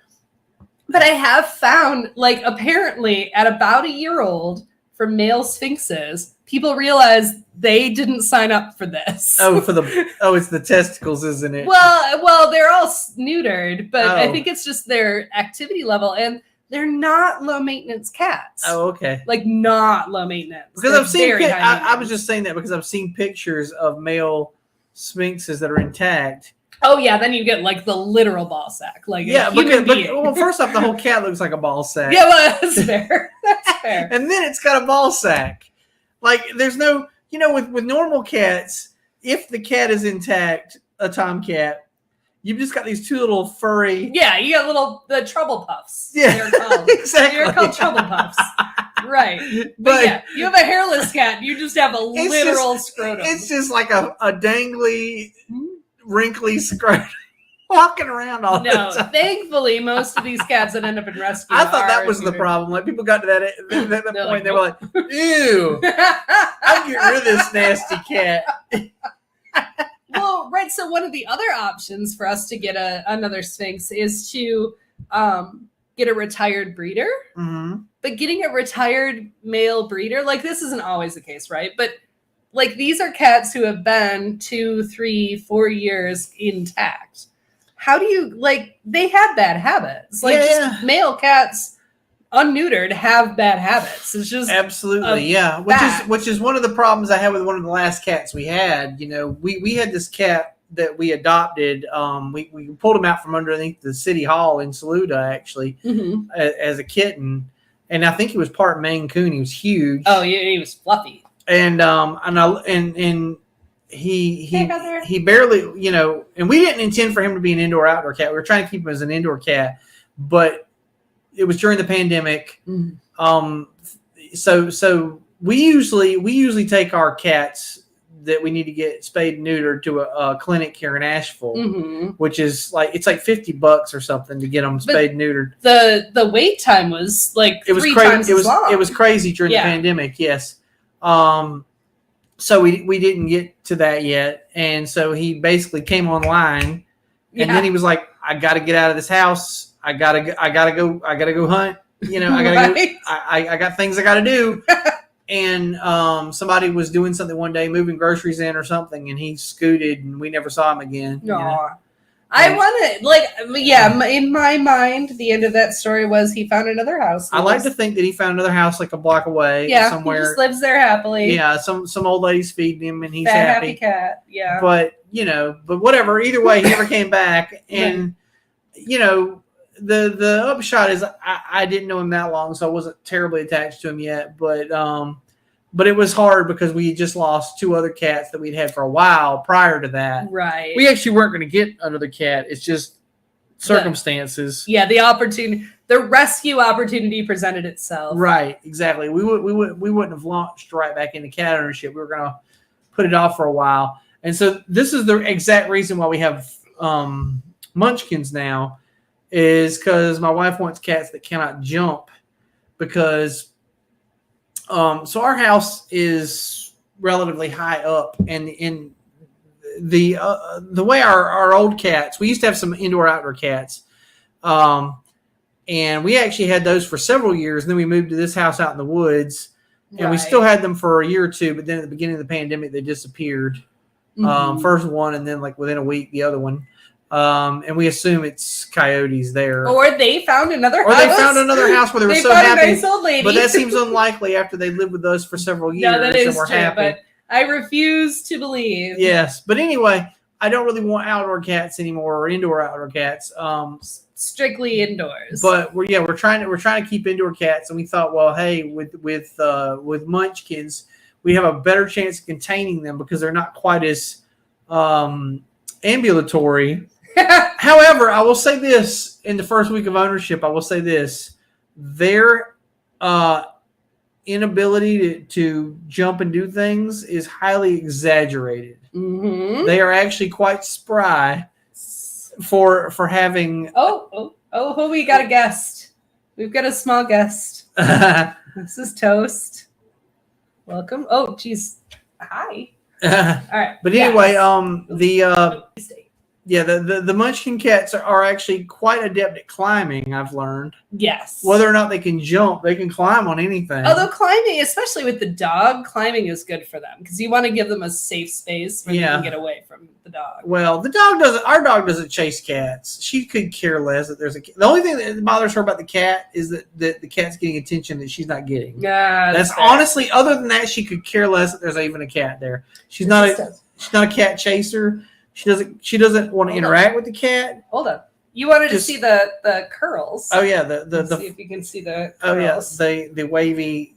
But I have found, like, apparently at about a year old for male Sphinxes, people realize they didn't sign up for this. It's the testicles, isn't it? Well, they're all neutered, but I think it's just their activity level, and they're not low maintenance cats. Oh, okay. Like, not low maintenance. Because I've seen, I was just saying that because I've seen pictures of male Sphinxes that are intact. Oh yeah, then you get like the literal ball sack, like well, first off, the whole cat looks like a ball sack. Yeah, well, that's fair. That's fair. And then it's got a ball sack. Like, there's no, with normal cats, if the cat is intact, a tomcat, you've just got these two little furry. Yeah, you got the trouble puffs. Yeah, they're called. Exactly. They're called trouble puffs. Right. But yeah, you have a hairless cat. You just have a literal scrotum. It's just like a dangly, wrinkly scrotum walking around all the time. No, thankfully, most of these cats that end up in rescue. I thought that was the problem. Like, people got to that point, like, they were like, "Ew, I'm getting rid of this nasty cat." Well, right. So one of the other options for us to get another Sphinx is to get a retired breeder. Mm-hmm. But getting a retired male breeder, like this isn't always the case, right? But like these are cats who have been 2, 3, 4 years intact. How do you like? They have bad habits. Like just male cats, unneutered, have bad habits. It's just absolutely which is one of the problems I had with one of the last cats we had. You know, we had this cat that we adopted. We pulled him out from underneath the city hall in Saluda actually as a kitten. And I think he was part Maine Coon. He was huge. Oh, yeah, he was fluffy. And he barely, you know, and we didn't intend for him to be an indoor outdoor cat. We were trying to keep him as an indoor cat, but it was during the pandemic. So we usually take our cats that we need to get spayed and neutered to a clinic here in Asheville, which is like it's like $50 or something to get them spayed and neutered. The wait time was like it was crazy. It was crazy during the pandemic. Yes. So we didn't get to that yet, and so he basically came online, and then he was like, "I got to get out of this house. I gotta go hunt. You know, I got things I got to do." And somebody was doing something one day, moving groceries in or something, and he scooted, and we never saw him again. No, you know? I want to in my mind, the end of that story was he found another house. I like to think that he found another house like a block away, somewhere. He just lives there happily. Yeah, some old lady's feeding him, and he's happy cat. Yeah, but but whatever. Either way, he never came back, and The upshot is I didn't know him that long, so I wasn't terribly attached to him yet. But it was hard because we had just lost 2 other cats that we'd had for a while prior to that. Right. We actually weren't going to get another cat. It's just circumstances. The rescue opportunity presented itself. Right. Exactly. We wouldn't have launched right back into cat ownership. We were going to put it off for a while, and so this is the exact reason why we have Munchkins now. Is because my wife wants cats that cannot jump because so our house is relatively high up, and in the way our old cats, we used to have some indoor outdoor cats, and we actually had those for several years, and then we moved to this house out in the woods, and we still had them for a year or two, but then at the beginning of the pandemic they disappeared. First one, and then like within a week the other one. And we assume it's coyotes there, or they found another house. Or they found another house where they were so happy. A nice old lady. But that seems unlikely after they lived with us for several years. No, that is and we're true. Happy. But I refuse to believe. Yes, but anyway, I don't really want outdoor cats anymore or indoor outdoor cats. Strictly indoors. But we're trying to keep indoor cats, and we thought, well, hey, with Munchkins, we have a better chance of containing them because they're not quite as ambulatory. However, I will say this: in the first week of ownership, their inability to jump and do things is highly exaggerated. They are actually quite spry for having. Oh! We got a guest. We've got a small guest. This is Toast. Welcome. Oh, geez. Hi. All right. But anyway, the Munchkin cats are actually quite adept at climbing, I've learned. Yes. Whether or not they can jump, they can climb on anything. Although climbing, especially with the dog, climbing is good for them because you want to give them a safe space where they can get away from the dog. Well, our dog doesn't chase cats. She could care less that there's a cat. The only thing that bothers her about the cat is that the cat's getting attention that she's not getting. Yeah. That's honestly, other than that, she could care less that there's even a cat there. She's not a cat chaser. She doesn't want to interact with the cat. Hold on. You wanted to see the curls. Oh yeah, see if you can see the curls. Oh yeah, the wavy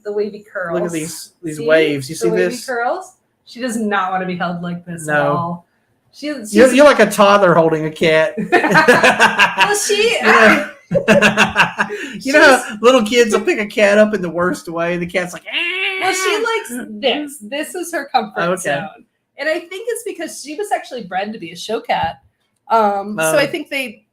curls. Look at these waves. You see this? Wavy curls? She does not want to be held like this at all. You're like a toddler holding a cat. Well, you know how little kids will pick a cat up in the worst way. The cat's like, well, she likes this. This is her comfort zone. And I think it's because she was actually bred to be a show cat. So I think they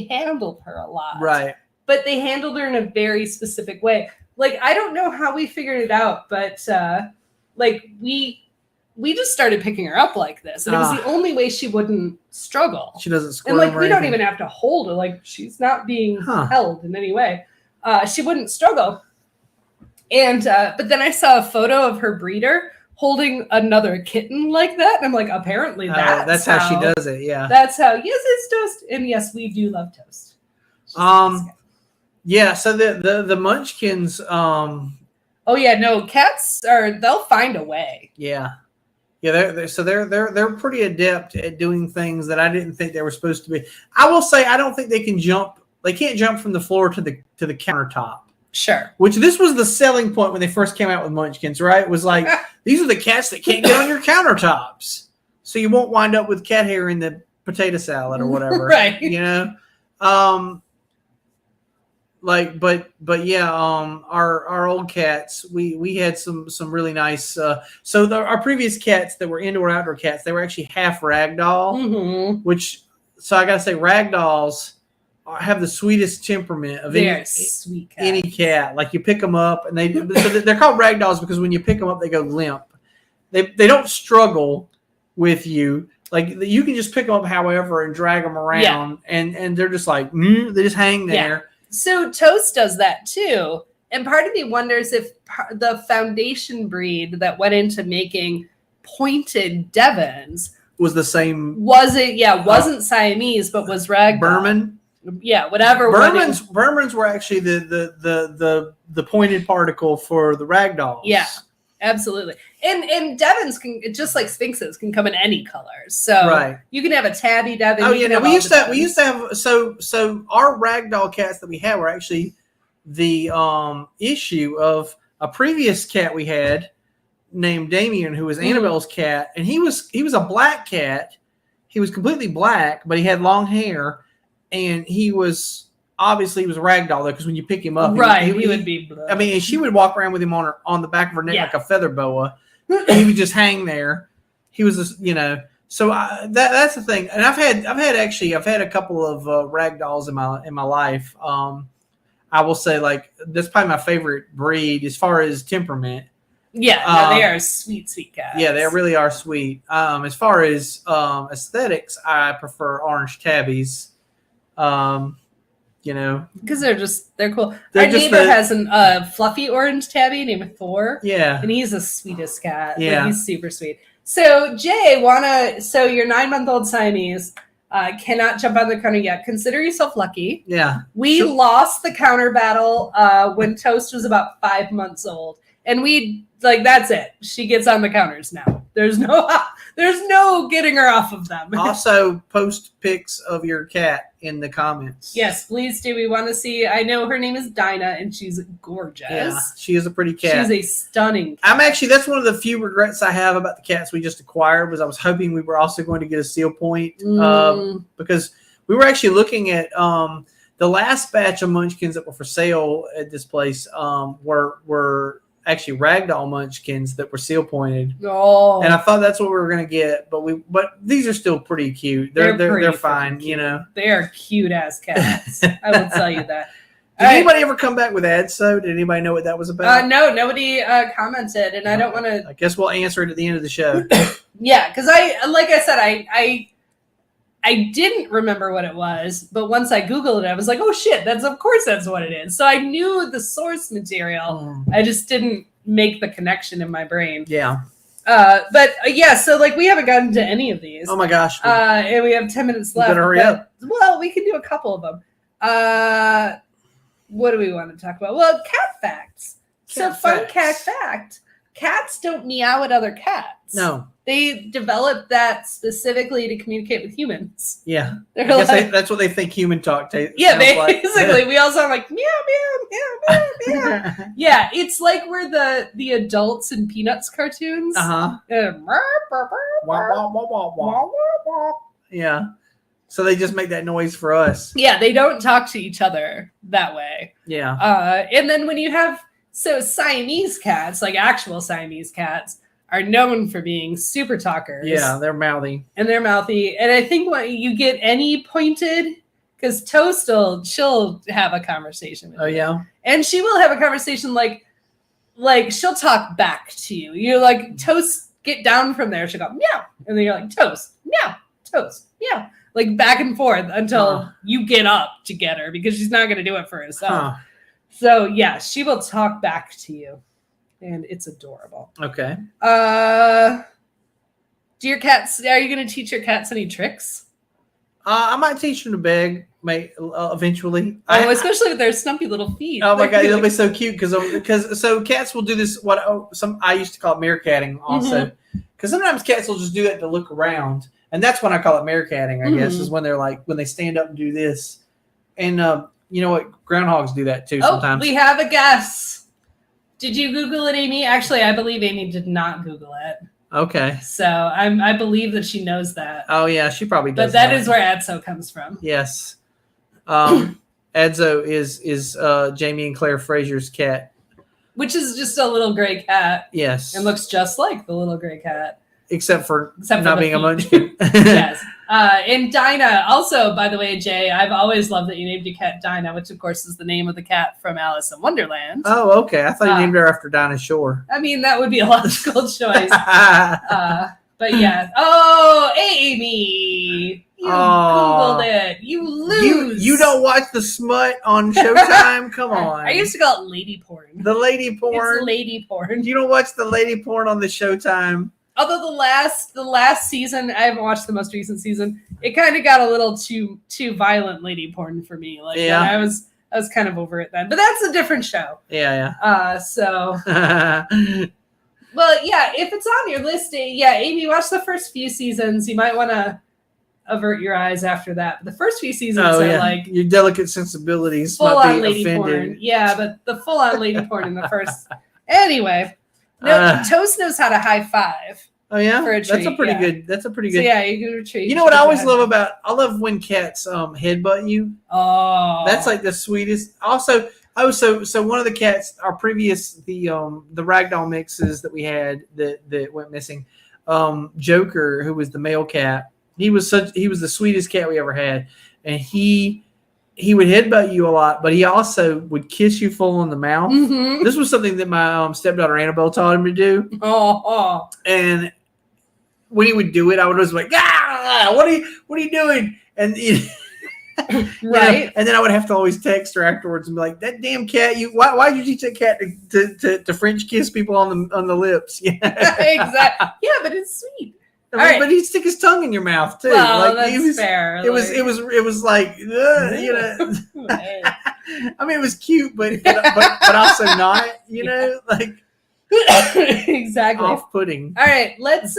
handled her a lot. Right. But they handled her in a very specific way. Like, I don't know how we figured it out, but we we just started picking her up like this, and it was the only way she wouldn't struggle. She doesn't squirm. And like we don't anything. even have to hold her. Like she's not being held in any way. She wouldn't struggle. And but then I saw a photo of her breeder holding another kitten like that, and I'm like, apparently that's how she does it. Yeah, that's how. Yes, it's Toast, and yes, we do love Toast. Yeah. So the Munchkins. Oh yeah, no, cats they'll find a way. Yeah. Yeah, they're pretty adept at doing things that I didn't think they were supposed to be. I will say I don't think they can jump. They can't jump from the floor to the countertop. Sure. Which this was the selling point when they first came out with Munchkins, right? It was like these are the cats that can't get on your countertops, so you won't wind up with cat hair in the potato salad or whatever, right? You know, but yeah, our old cats, we had some really nice. So our previous cats that were indoor outdoor cats, they were actually half ragdoll, which so I gotta say ragdolls have the sweetest temperament of any cat. Like you pick them up and they're called ragdolls because when you pick them up they go limp. They don't struggle with you. Like you can just pick them up however and drag them around and they're just like they just hang there. Yeah. So Toast does that too. And part of me wonders if the foundation breed that went into making pointed Devons was the same. Was it? Yeah, wasn't Siamese, but was ragdoll. Berman. Yeah, whatever. Bermans were actually the pointed particle for the ragdolls. Yeah, absolutely. And Devons can, just like Sphinxes, can come in any colors. So you can have a tabby Devon. Oh yeah, we used to have so our ragdoll cats that we had were actually the issue of a previous cat we had named Damien, who was Annabelle's cat, and he was a black cat. He was completely black, but he had long hair. And he was a ragdoll though, because when you pick him up, he would be. Blue. I mean, she would walk around with him on the back of her neck like a feather boa, and he would just hang there. He was, So that's the thing. And I've had a couple of ragdolls in my life. I will say like that's probably my favorite breed as far as temperament. Yeah, they are sweet cats. Yeah, they really are sweet. As far as aesthetics, I prefer orange tabbies. Because they're cool. Our neighbor has a fluffy orange tabby named Thor. Yeah, and he's the sweetest cat. Yeah, like, he's super sweet. So Jay, so your 9-month-old Siamese cannot jump on the counter yet. Consider yourself lucky. Yeah, we lost the counter battle when Toast was about 5 months old, and that's it. She gets on the counters now. There's no getting her off of them. Also, post pics of your cat in the comments. Yes, please do. We want to see. I know her name is Dinah, and she's gorgeous. Yeah, she is a pretty cat. She's a stunning cat. That's one of the few regrets I have about the cats we just acquired, was I was hoping we were also going to get a seal point because we were actually looking at the last batch of Munchkins that were for sale at this place were actually ragdoll Munchkins that were seal pointed. Oh, and I thought that's what we were going to get, but these are still pretty cute. They're fine, They are cute ass cats. I will tell you that. Did anybody ever come back with AdSo? Did anybody know what that was about? No, nobody commented, and I don't want to. I guess we'll answer it at the end of the show. Yeah, because I didn't remember what it was, but once I Googled it, I was like, oh shit, of course that's what it is. So I knew the source material. I just didn't make the connection in my brain. Yeah. So we haven't gotten to any of these. Oh my gosh. And we have 10 minutes left. Better hurry up. Well, we can do a couple of them. What do we want to talk about? Well, cat facts. Cat fact. Cats don't meow at other cats. No. They developed that specifically to communicate with humans. Yeah. That's what they think human talk tastes. Yeah, basically. We all sound like meow, meow, meow, meow, meow. Yeah, it's like we're the adults in Peanuts cartoons. Uh-huh. Yeah. So they just make that noise for us. Yeah, they don't talk to each other that way. Yeah. And then when you have Siamese cats, like actual Siamese cats, are known for being super talkers. Yeah, they're mouthy. And I think when you get any pointed, because Toast she'll have a conversation with you. Oh, yeah? And she will have a conversation like she'll talk back to you. You're like, Toast get down from there, she'll go meow, and then you're like toast, meow, toast, meow, like back and forth until you get up to get her because she's not going to do it for herself. So yeah, she will talk back to you, and it's adorable. Okay. Do your cats? Are you going to teach your cats any tricks? I might teach them to beg, eventually. Especially with their stumpy little feet. Oh my god, it'll be so cute because cats will do this. I used to call it meerkatting also, because sometimes cats will just do that to look around, and that's when I call it meerkatting. I guess is when they're like when they stand up and do this, and you know what, groundhogs do that too sometimes. We have a guess. Did you Google it, Amy? Actually, I believe Amy did not Google it. Okay. So I believe that she knows that. Oh yeah, she probably does. But that is where Edzo comes from. Yes. Edzo is Jamie and Claire Frazier's cat. Which is just a little gray cat. Yes. And looks just like the little gray cat. Except for not being a munchkin. Yes. And Dinah, also, by the way, Jay, I've always loved that you named your cat Dinah, which of course is the name of the cat from Alice in Wonderland. Oh, okay. I thought you named her after Dinah Shore. I mean, that would be a logical choice. But yeah. Oh, Amy. You Googled it. You lose. You don't watch the smut on Showtime? Come on. I used to call it lady porn. The lady porn? It's lady porn. You don't watch the lady porn on the Showtime? Although the last season, I haven't watched the most recent season, it kind of got a little too violent lady porn for me. Like I was kind of over it then. But that's a different show. Yeah. So well, yeah, if it's on your list, Amy, watch the first few seasons. You might want to avert your eyes after that. But the first few seasons are like your delicate sensibilities full might on be lady offended. porn. Yeah, but the full on lady porn in the first. Anyway, no, Toast knows how to high five. Oh yeah, for a treat, that's a pretty good. That's a pretty good. So yeah, you can retreat. You know what I always love about? I love when cats headbutt you. Oh, that's like the sweetest. Also, so one of the cats, our previous the ragdoll mixes that we had that went missing. Joker, who was the male cat, he was the sweetest cat we ever had, and he would headbutt you a lot, but he also would kiss you full in the mouth. Mm-hmm. This was something that my stepdaughter Annabelle taught him to do. And when he would do it, I would always be like, what are you doing? And right. And then I would have to always text her afterwards and be like, that damn cat, why did you teach that cat to French kiss people on the lips? Yeah. Exactly. Yeah, but it's sweet. But he'd stick his tongue in your mouth too. Well, that's fair. It was like, you know. I mean, it was cute, but also not, you know, like exactly off-putting. All right, let's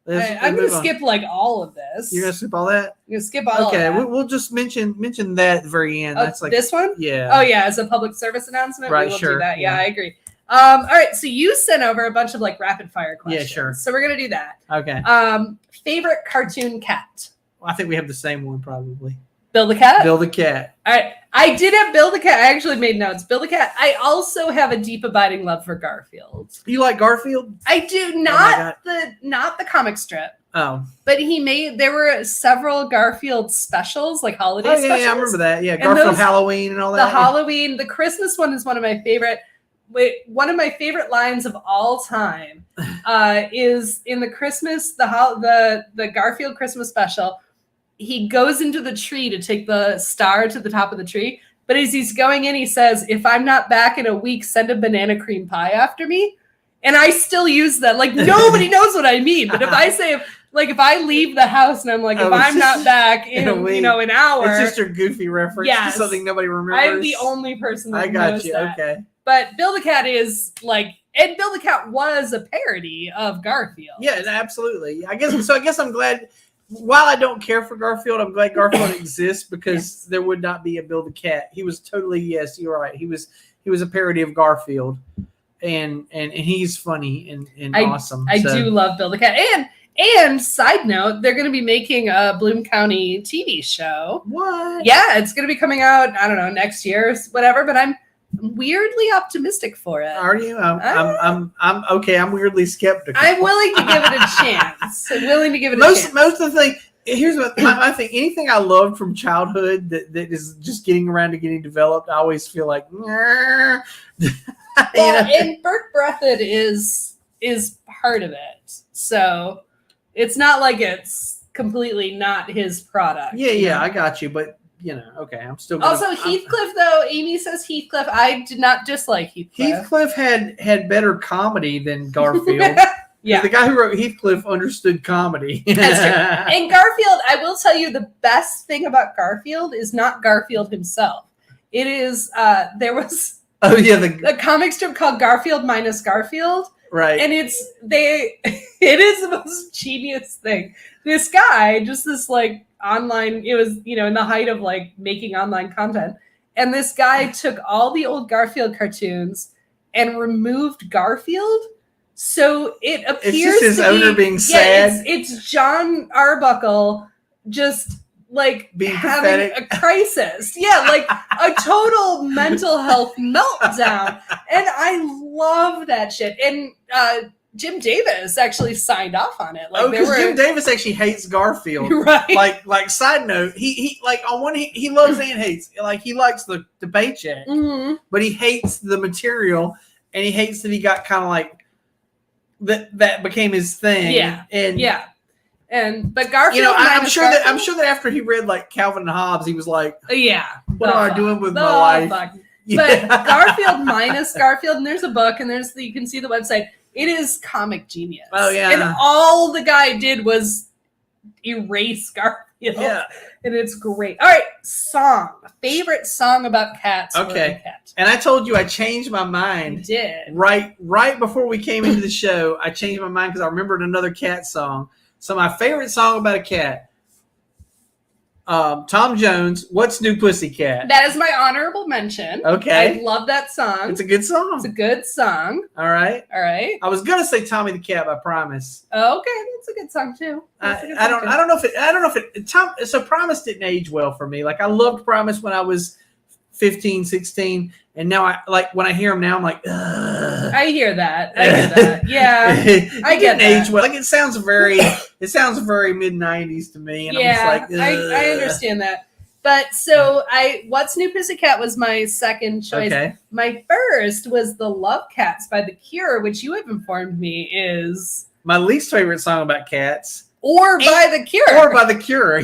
I'm gonna skip like all of this. You're gonna skip all that? You're gonna skip all. Okay, we'll just mention that at the very end. That's like this one. Yeah. Oh yeah, as a public service announcement. Right. We will Sure. do that. Yeah, I agree. All right, so you sent over a bunch of like rapid fire questions. Yeah, sure. So we're gonna do that. Okay. Favorite cartoon cat? Well, I think we have the same one probably. Bill the Cat? Bill the Cat. All right. I did have Bill the Cat. I actually made notes. Bill the Cat. I also have a deep abiding love for Garfield. You like Garfield? I do. Not the comic strip. Oh. But there were several Garfield specials, like holiday specials. Yeah, I remember that. Yeah, Garfield Halloween and all that. The Christmas one is one of my favorite. One of my favorite lines of all time is in the Christmas, the Garfield Christmas special. He goes into the tree to take the star to the top of the tree. But as he's going in, he says, if I'm not back in a week, send a banana cream pie after me. And I still use that. Like, nobody knows what I mean. But if I say, if I leave the house and I'm like, if I'm not back in an hour. It's just a goofy reference to something nobody remembers. I'm the only person that knows that. Okay. But Bill the Cat is like, and Bill the Cat was a parody of Garfield. Yeah, absolutely. I guess I'm glad. While I don't care for Garfield, I'm glad Garfield exists because there would not be a Bill the Cat. He was totally, yes, you're right. He was a parody of Garfield, and he's funny and awesome. I do love Bill the Cat. And side note, they're going to be making a Bloom County TV show. What? Yeah, it's going to be coming out, I don't know, next year or whatever, but I'm weirdly optimistic for it. Are you? I'm okay. I'm weirdly skeptical. I'm willing to give it a chance. Most of the thing. Here's what I think. Anything I loved from childhood that is just getting around to getting developed, I always feel like. And Burt Breathitt is is part of it. So it's not like it's completely not his product. Yeah, I got you, but okay, I'm still gonna, also Heathcliff though. Amy says Heathcliff. I did not dislike Heathcliff. Heathcliff had better comedy than Garfield. Yeah, the guy who wrote Heathcliff understood comedy. That's true. And Garfield, I will tell you, the best thing about Garfield is not Garfield himself. It is there was a comic strip called Garfield minus Garfield. Right. And it is the most genius thing. This guy, just this like online, it was, in the height of like making online content. And this guy took all the old Garfield cartoons and removed Garfield. So it appears it's just his owner being sad. It's John Arbuckle just like being having pathetic. A crisis. Yeah, like a total mental health meltdown. And I love that shit. And Jim Davis actually signed off on it. Like, because Jim Davis actually hates Garfield. Right. Like side note, he like on one he loves and hates. Like he likes the paycheck, but he hates the material, and he hates that he got kind of like that became his thing. Yeah. And but Garfield, I'm sure that after he read like Calvin and Hobbes, he was like, what am I doing with my life? But Garfield minus Garfield, and there's a book, and you can see the website. It is comic genius. Oh yeah. And all the guy did was erase Garfield. Yeah. And it's great. All right, song. Favorite song about cats. Okay. And I told you I changed my mind. You did. Right before we came into the show, I changed my mind because I remembered another cat song. So my favorite song about a cat, Tom Jones, What's New Pussycat? That is my honorable mention. Okay. I love that song. It's a good song. It's a good song. All right. I was gonna say Tommy the Cat by Primus. Oh, okay, that's a good song too. I don't know if it so Primus didn't age well for me. Like I loved Primus when I was 15, 16, and now I like when I hear him now I'm like, ugh. I hear that. Yeah. I get that. Age well. Like it sounds very mid 90s to me, and I'm just like, ugh. I understand that. But so What's New Pussycat was my second choice. Okay. My first was The Love Cats by The Cure, which you have informed me is my least favorite song about cats. By The Cure. Or by The Cure.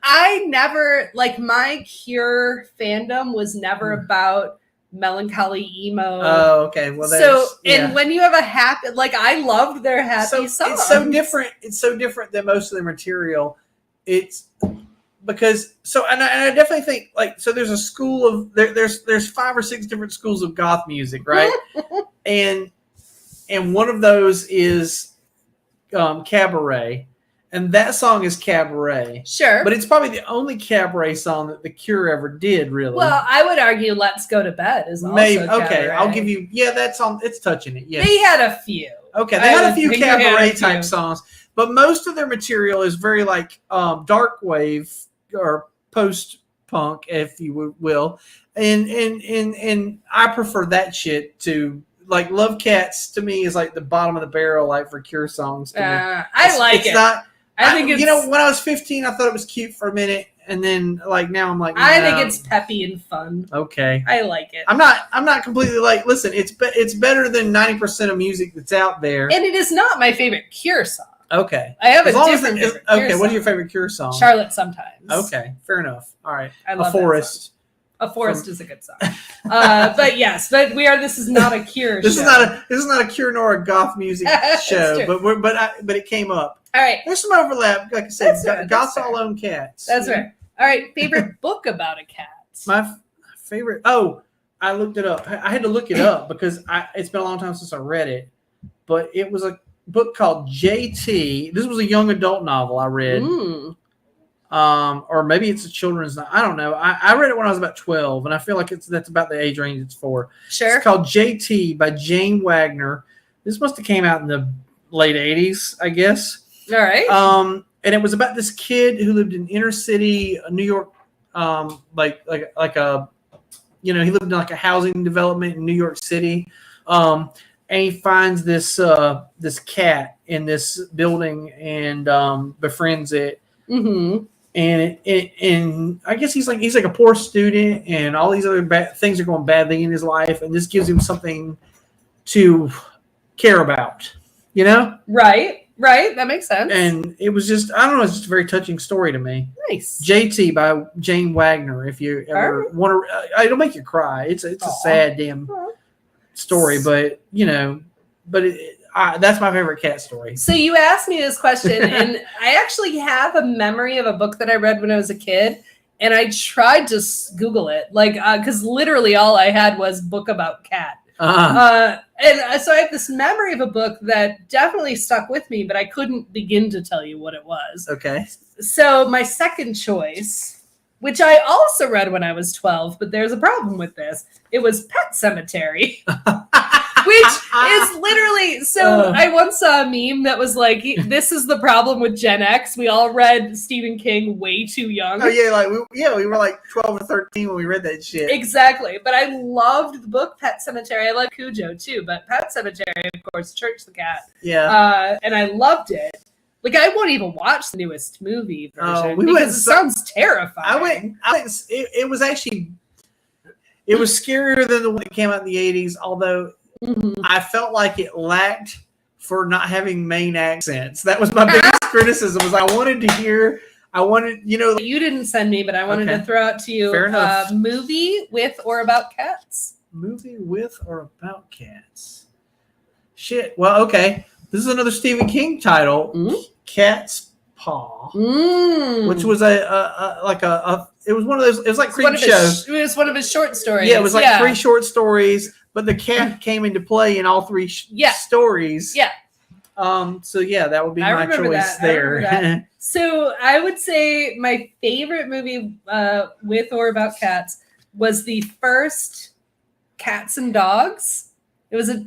I never, like, my Cure fandom was never about melancholy emo. Oh, okay. Well, and when you have a happy, like, I loved their happy songs. It's so different. It's so different than most of their material. It's because and I definitely think like there's a school of there's 5 or 6 different schools of goth music, right? and one of those is cabaret. And that song is cabaret. Sure. But it's probably the only cabaret song that The Cure ever did, really. Well, I would argue Let's Go to Bed is also maybe. cabaret. Okay, I'll give you, that song, it's touching it, yes. They had a few. Okay, they had a few cabaret type songs. But most of their material is very like dark wave or post-punk, if you will. And I prefer that shit to... Like Love Cats to me is like the bottom of the barrel, like for Cure songs. I like it. Not, I think it's, when I was 15, I thought it was cute for a minute, and then like now I'm like, no. I think it's peppy and fun. Okay, I like it. I'm not completely like. Listen, it's better than 90% of music that's out there, and it is not my favorite Cure song. Okay, I have a different favorite Cure song. What's your favorite Cure song? Charlotte Sometimes. Okay, fair enough. All right, I love A Forest. A Forest is a good song. But yes, this is not a Cure this show. Is not a Cure nor a goth music show, but it came up. All right. There's some overlap. Like I said, goths all own cats. That's right. All right. Favorite book about a cat? My favorite. Oh, I looked it up. I had to look it up because it's been a long time since I read it. But it was a book called JT. This was a young adult novel I read. Or maybe it's a children's novel. I don't know. I read it when I was about 12, and I feel like that's about the age range it's for. Sure. It's called JT by Jane Wagner. This must have came out in the late 80s, I guess. All right. And it was about this kid who lived in inner city New York, like a, he lived in like a housing development in New York City, and he finds this cat in this building and befriends it, and I guess he's like a poor student, and all these other bad things are going badly in his life, and this gives him something to care about, you know? Right. That makes sense. And it was just, I don't know, it's just a very touching story to me. Nice. JT by Jane Wagner. If you ever want to, it'll make you cry. It's a sad damn story, but you know, that's my favorite cat story. So you asked me this question, and I actually have a memory of a book that I read when I was a kid, and I tried to Google it, like, because literally all I had was book about cat. And so I have this memory of a book that definitely stuck with me, but I couldn't begin to tell you what it was. Okay. So my second choice, which I also read when I was 12, but there's a problem with this. It was Pet Sematary. Which is literally, I once saw a meme that was like, this is the problem with Gen X. We all read Stephen King way too young. Oh, yeah, we were like 12 or 13 when we read that shit. Exactly. But I loved the book Pet Sematary. I love Cujo too, but Pet Sematary, of course, Church the Cat. Yeah. And I loved it. Like, I won't even watch the newest movie version because it sounds terrifying. It was actually, it was scarier than the one that came out in the 80s, although I felt like it lacked for not having main accents. That was my biggest criticism. Was I wanted, you know. You didn't send me, but I wanted to throw out to you. Fair enough. Movie with or about cats. Movie with or about cats. Shit. Well, okay. This is another Stephen King title, Cat's Paw, which was it was one of those. It was like Creepshow. It was one of his short stories. Yeah, it was like 3 short stories. But the cat came into play in all 3 stories. Yeah. So yeah, that would be my choice there. So I would say my favorite movie with or about cats was the first Cats and Dogs. It was a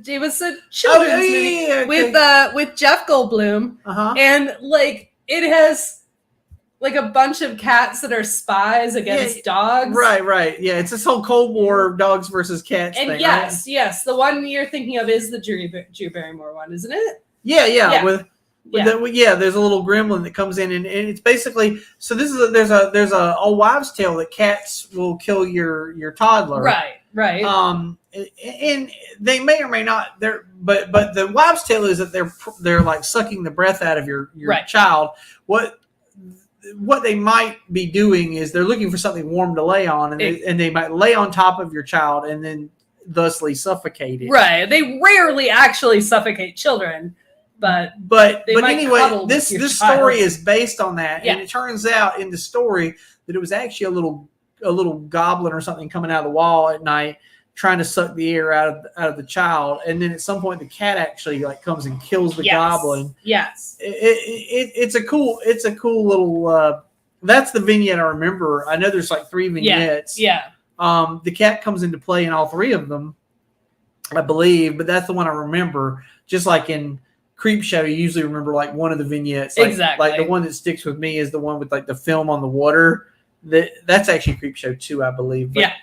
children's movie with Jeff Goldblum, and like it has like a bunch of cats that are spies against dogs. Right. Yeah, it's this whole Cold War dogs versus cats and thing. Yes. The one you're thinking of is the Drew Barrymore one, isn't it? Yeah. There's a little gremlin that comes in, and it's basically, so this is there's a old wives' tale that cats will kill your toddler. Right. And they may or may not. But the wives' tale is that they're like sucking the breath out of your child. What they might be doing is they're looking for something warm to lay on, and they might lay on top of your child and then thusly suffocate it. Right. They rarely actually suffocate children, but anyway, this story is based on that, and it turns out in the story that it was actually a little goblin or something coming out of the wall at night trying to suck the air out of the child, and then at some point the cat actually like comes and kills the goblin. Yes, it's a cool little. That's the vignette I remember. I know there's like 3 vignettes. Yeah. The cat comes into play in all 3 of them, I believe, but that's the one I remember. Just like in Creepshow, you usually remember like one of the vignettes. Exactly. Like the one that sticks with me is the one with like the film on the water. That's actually Creepshow 2, I believe. But,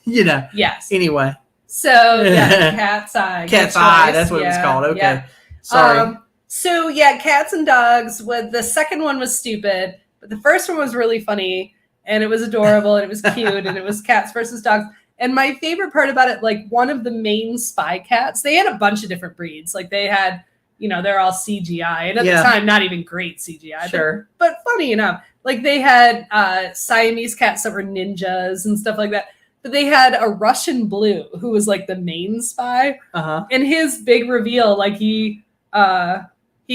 Yes. Anyway. So Cat's Eye. Cat's Eye. That's what it was called. Okay. Yeah. Sorry. So Cats and Dogs. The second one was stupid, but the first one was really funny, and it was adorable, and it was cute, and it was cats versus dogs. And my favorite part about it, like one of the main spy cats, they had a bunch of different breeds. Like they had, they're all CGI, and at the time, not even great CGI. Sure. But funny enough, like they had Siamese cats that were ninjas and stuff like that. But they had a Russian blue who was like the main spy. And his big reveal, like he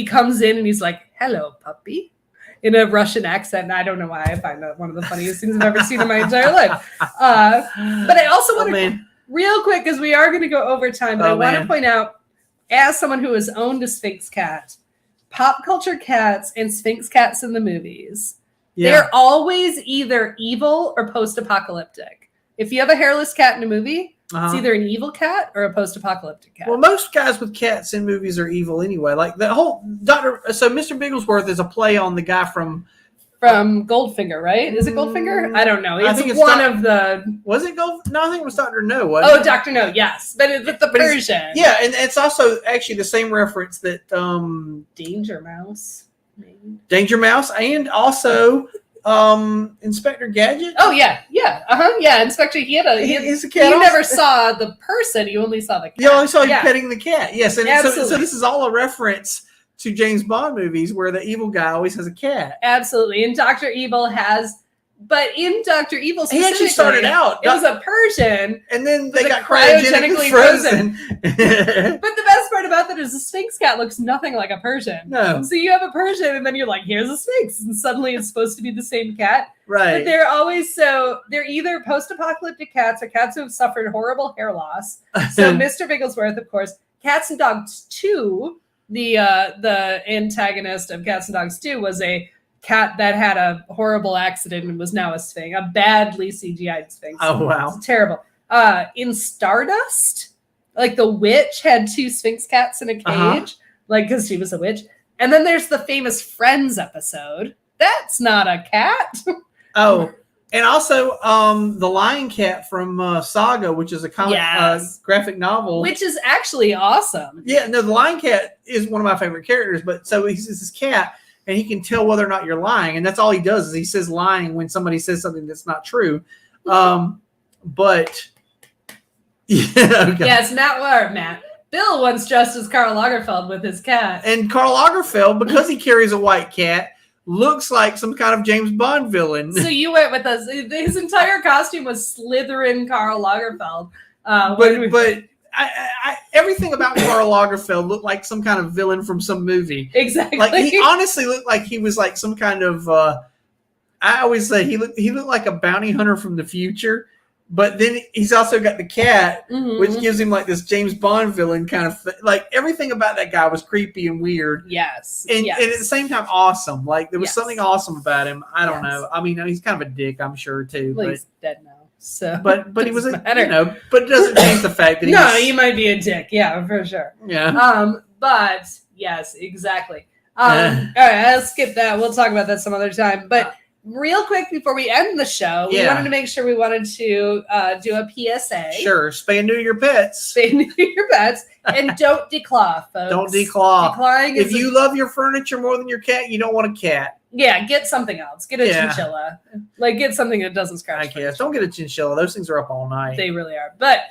comes in and he's like, "Hello, puppy," in a Russian accent. And I don't know why I find that one of the funniest things I've ever seen in my entire life. But I also want to, real quick, because we are going to go over time, but I want to point out, as someone who has owned a Sphinx cat, pop culture cats and Sphinx cats in the movies, they're always either evil or post-apocalyptic. If you have a hairless cat in a movie, it's either an evil cat or a post-apocalyptic cat. Well, most guys with cats in movies are evil anyway. Like the whole So Mr. Bigglesworth is a play on the guy from Goldfinger, right? Is it Goldfinger? I don't know. I think it's one of the. Was it Gold? No, I think it was Dr. No. Oh, Dr. No, yes, but it's the Persian. Yeah, and it's also actually the same reference that Danger Mouse. Danger Mouse, and also Inspector Gadget. Oh yeah, yeah. Inspector, He's a cat. You never saw the person; you only saw the cat. You only saw him petting the cat. Yes, and absolutely. So this is all a reference to James Bond movies where the evil guy always has a cat. Absolutely, and Dr. Evil has. But in Dr. Evil, he actually started out. It was a Persian, and then they got cryogenically frozen. But the best part about that is the Sphinx cat looks nothing like a Persian. No. So you have a Persian, and then you're like, "Here's a Sphinx," and suddenly it's supposed to be the same cat. Right. But they're either post-apocalyptic cats or cats who have suffered horrible hair loss. So Mr. Bigglesworth, of course, Cats and Dogs 2, the antagonist of Cats and Dogs 2 was a cat that had a horrible accident and was now a Sphinx, a badly CGI'd Sphinx. Oh wow, it's terrible. In Stardust, like the witch had 2 Sphinx cats in a cage, like because she was a witch. And then there's the famous Friends episode. That's not a cat. Oh, and also the Lion Cat from Saga, which is a comic graphic novel, which is actually awesome. Yeah, no, the Lion Cat is one of my favorite characters. But so he's this cat. And he can tell whether or not you're lying. And that's all he does is he says lying when somebody says something that's not true. But yeah, okay. Yes, Matt. Bill once dressed as Karl Lagerfeld with his cat. And Karl Lagerfeld, because he carries a white cat, looks like some kind of James Bond villain. So you went with us. His entire costume was Slytherin Karl Lagerfeld. But everything about Karl Lagerfeld looked like some kind of villain from some movie. Exactly. Like he honestly looked like he was like some kind of. I always say he looked like a bounty hunter from the future, but then he's also got the cat, which gives him like this James Bond villain kind of like everything about that guy was creepy and weird. Yes. And at the same time awesome. Like there was something awesome about him. I don't know. I mean, he's kind of a dick, I'm sure too. Well, he's dead now. So, but he was but it doesn't change the fact that he might be a dick, yeah, for sure. Yeah. But yes, exactly. All right, I'll skip that. We'll talk about that some other time. But real quick before we end the show, we wanted to make sure we wanted to do a PSA. Sure, spay and neuter your pets. Spay and neuter your pets, and don't declaw, folks. Don't declaw. Declawing if you love your furniture more than your cat, you don't want a cat. Yeah, get something else. Get a chinchilla. Like, get something that doesn't scratch. I guess. Don't get a chinchilla. Those things are up all night. They really are. But,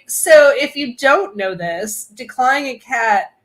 so if you don't know this, declawing a cat,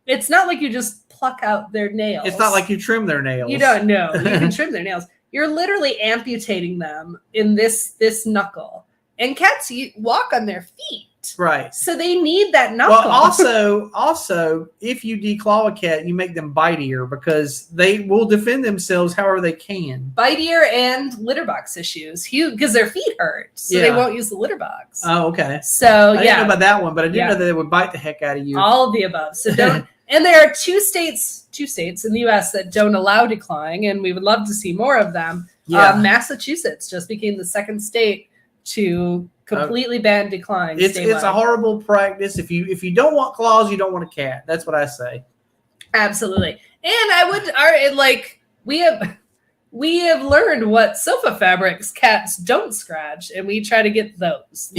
it's not like you just pluck out their nails. It's not like you trim their nails. You don't know. You can trim their nails. You're literally amputating them in this knuckle. And cats walk on their feet. Right. So they need that knuckle. Well, also, if you declaw a cat, you make them bitier because they will defend themselves however they can. Bitier and litter box issues, because their feet hurt, so they won't use the litter box. Oh, okay. So I didn't know about that one, but I did know that they would bite the heck out of you. All of the above. So don't. And there are two states in the U.S. that don't allow declawing, and we would love to see more of them. Yeah. Massachusetts just became the second state to completely ban declawing. It's a horrible practice. If you don't want claws, you don't want a cat. That's what I say. Absolutely. And we have learned what sofa fabrics cats don't scratch, and we try to get those.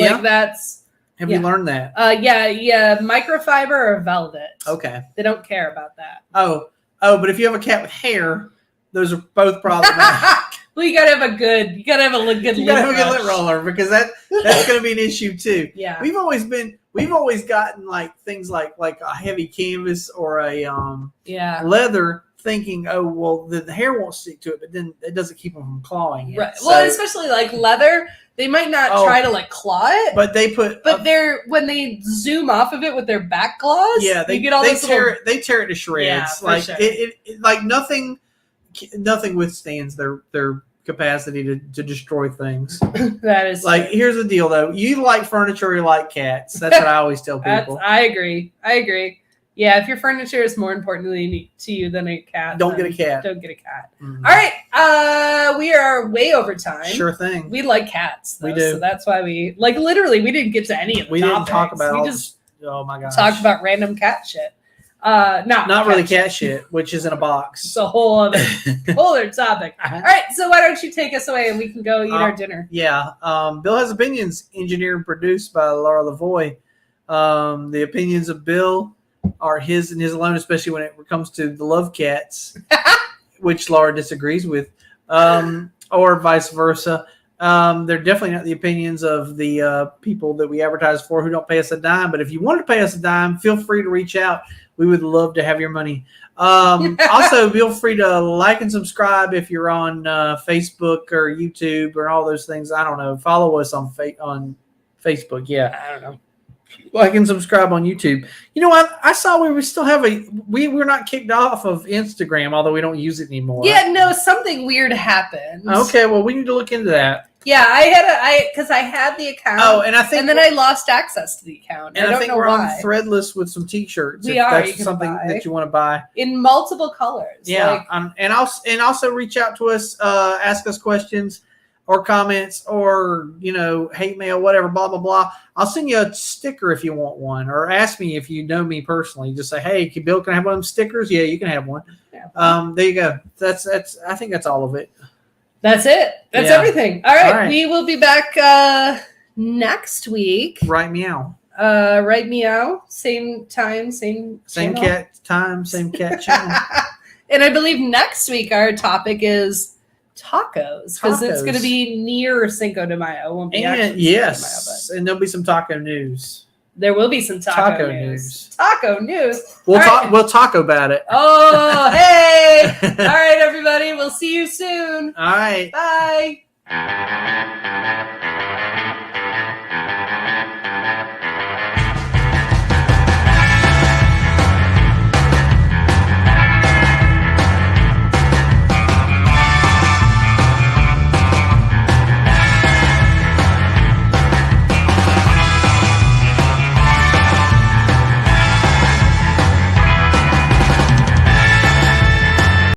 Have you learned that? Microfiber or velvet. Okay. They don't care about that. Oh, but if you have a cat with hair, those are both problematic. Well, you gotta have a good lint roller because that's going to be an issue too. Yeah. We've always gotten like things like a heavy canvas or a leather, thinking, oh well, the hair won't stick to it, but then it doesn't keep them from clawing it. Right. Well, especially like leather, they might not try to like claw it, but they're when they zoom off of it with their back claws. Yeah, they tear it to shreds. Yeah, like sure. it like nothing withstands their capacity to destroy things. That is like true. Here's the deal though. You like furniture or you like cats. That's what I always tell people. I agree. Yeah, if your furniture is more important to you than a cat, don't get a cat. Don't get a cat. Mm-hmm. All right. We are way over time. Sure thing. We like cats, though, we do. So that's why we literally we didn't get to any of the topics. Didn't talk about oh my gosh. Talked about random cat shit. Not really cat shit, which is in a box. It's a whole other topic. All right, so why don't you take us away and we can go eat our dinner? Yeah. Bill Has Opinions, engineered and produced by Laura Lavoie. The opinions of Bill are his and his alone, especially when it comes to the love cats, which Laura disagrees with. or vice versa. They're definitely not the opinions of the people that we advertise for who don't pay us a dime. But if you want to pay us a dime, feel free to reach out. We would love to have your money. Also, feel free to like and subscribe if you're on Facebook or YouTube or all those things. I don't know. Follow us on Facebook. Yeah, I don't know. Like and subscribe on YouTube. You know what? I saw we still have we're not kicked off of Instagram, although we don't use it anymore. Yeah, no, something weird happened. Okay, well, we need to look into that. Yeah, because I had the account. Oh, and I think, and then I lost access to the account. And I think we're why. on Threadless with some T-shirts. We are. That's something that you want to buy in multiple colors. Yeah, and also reach out to us, ask us questions or comments or hate mail, whatever, blah blah blah. I'll send you a sticker if you want one, or ask me if you know me personally. Just say, hey, Bill, can I have one of them stickers? Yeah, you can have one. Yeah. There you go. That's. I think that's all of it. That's it. That's everything. All right. We will be back next week. Right meow. Right meow. Same time, same cat time, same cat channel. And I believe next week our topic is tacos, because it's going to be near Cinco de Mayo. It won't be yes, Cinco de Mayo, and there'll be some taco news. There will be some taco news. Taco news. We'll talk about it. Oh, hey! All right, everybody. We'll see you soon. All right. Bye.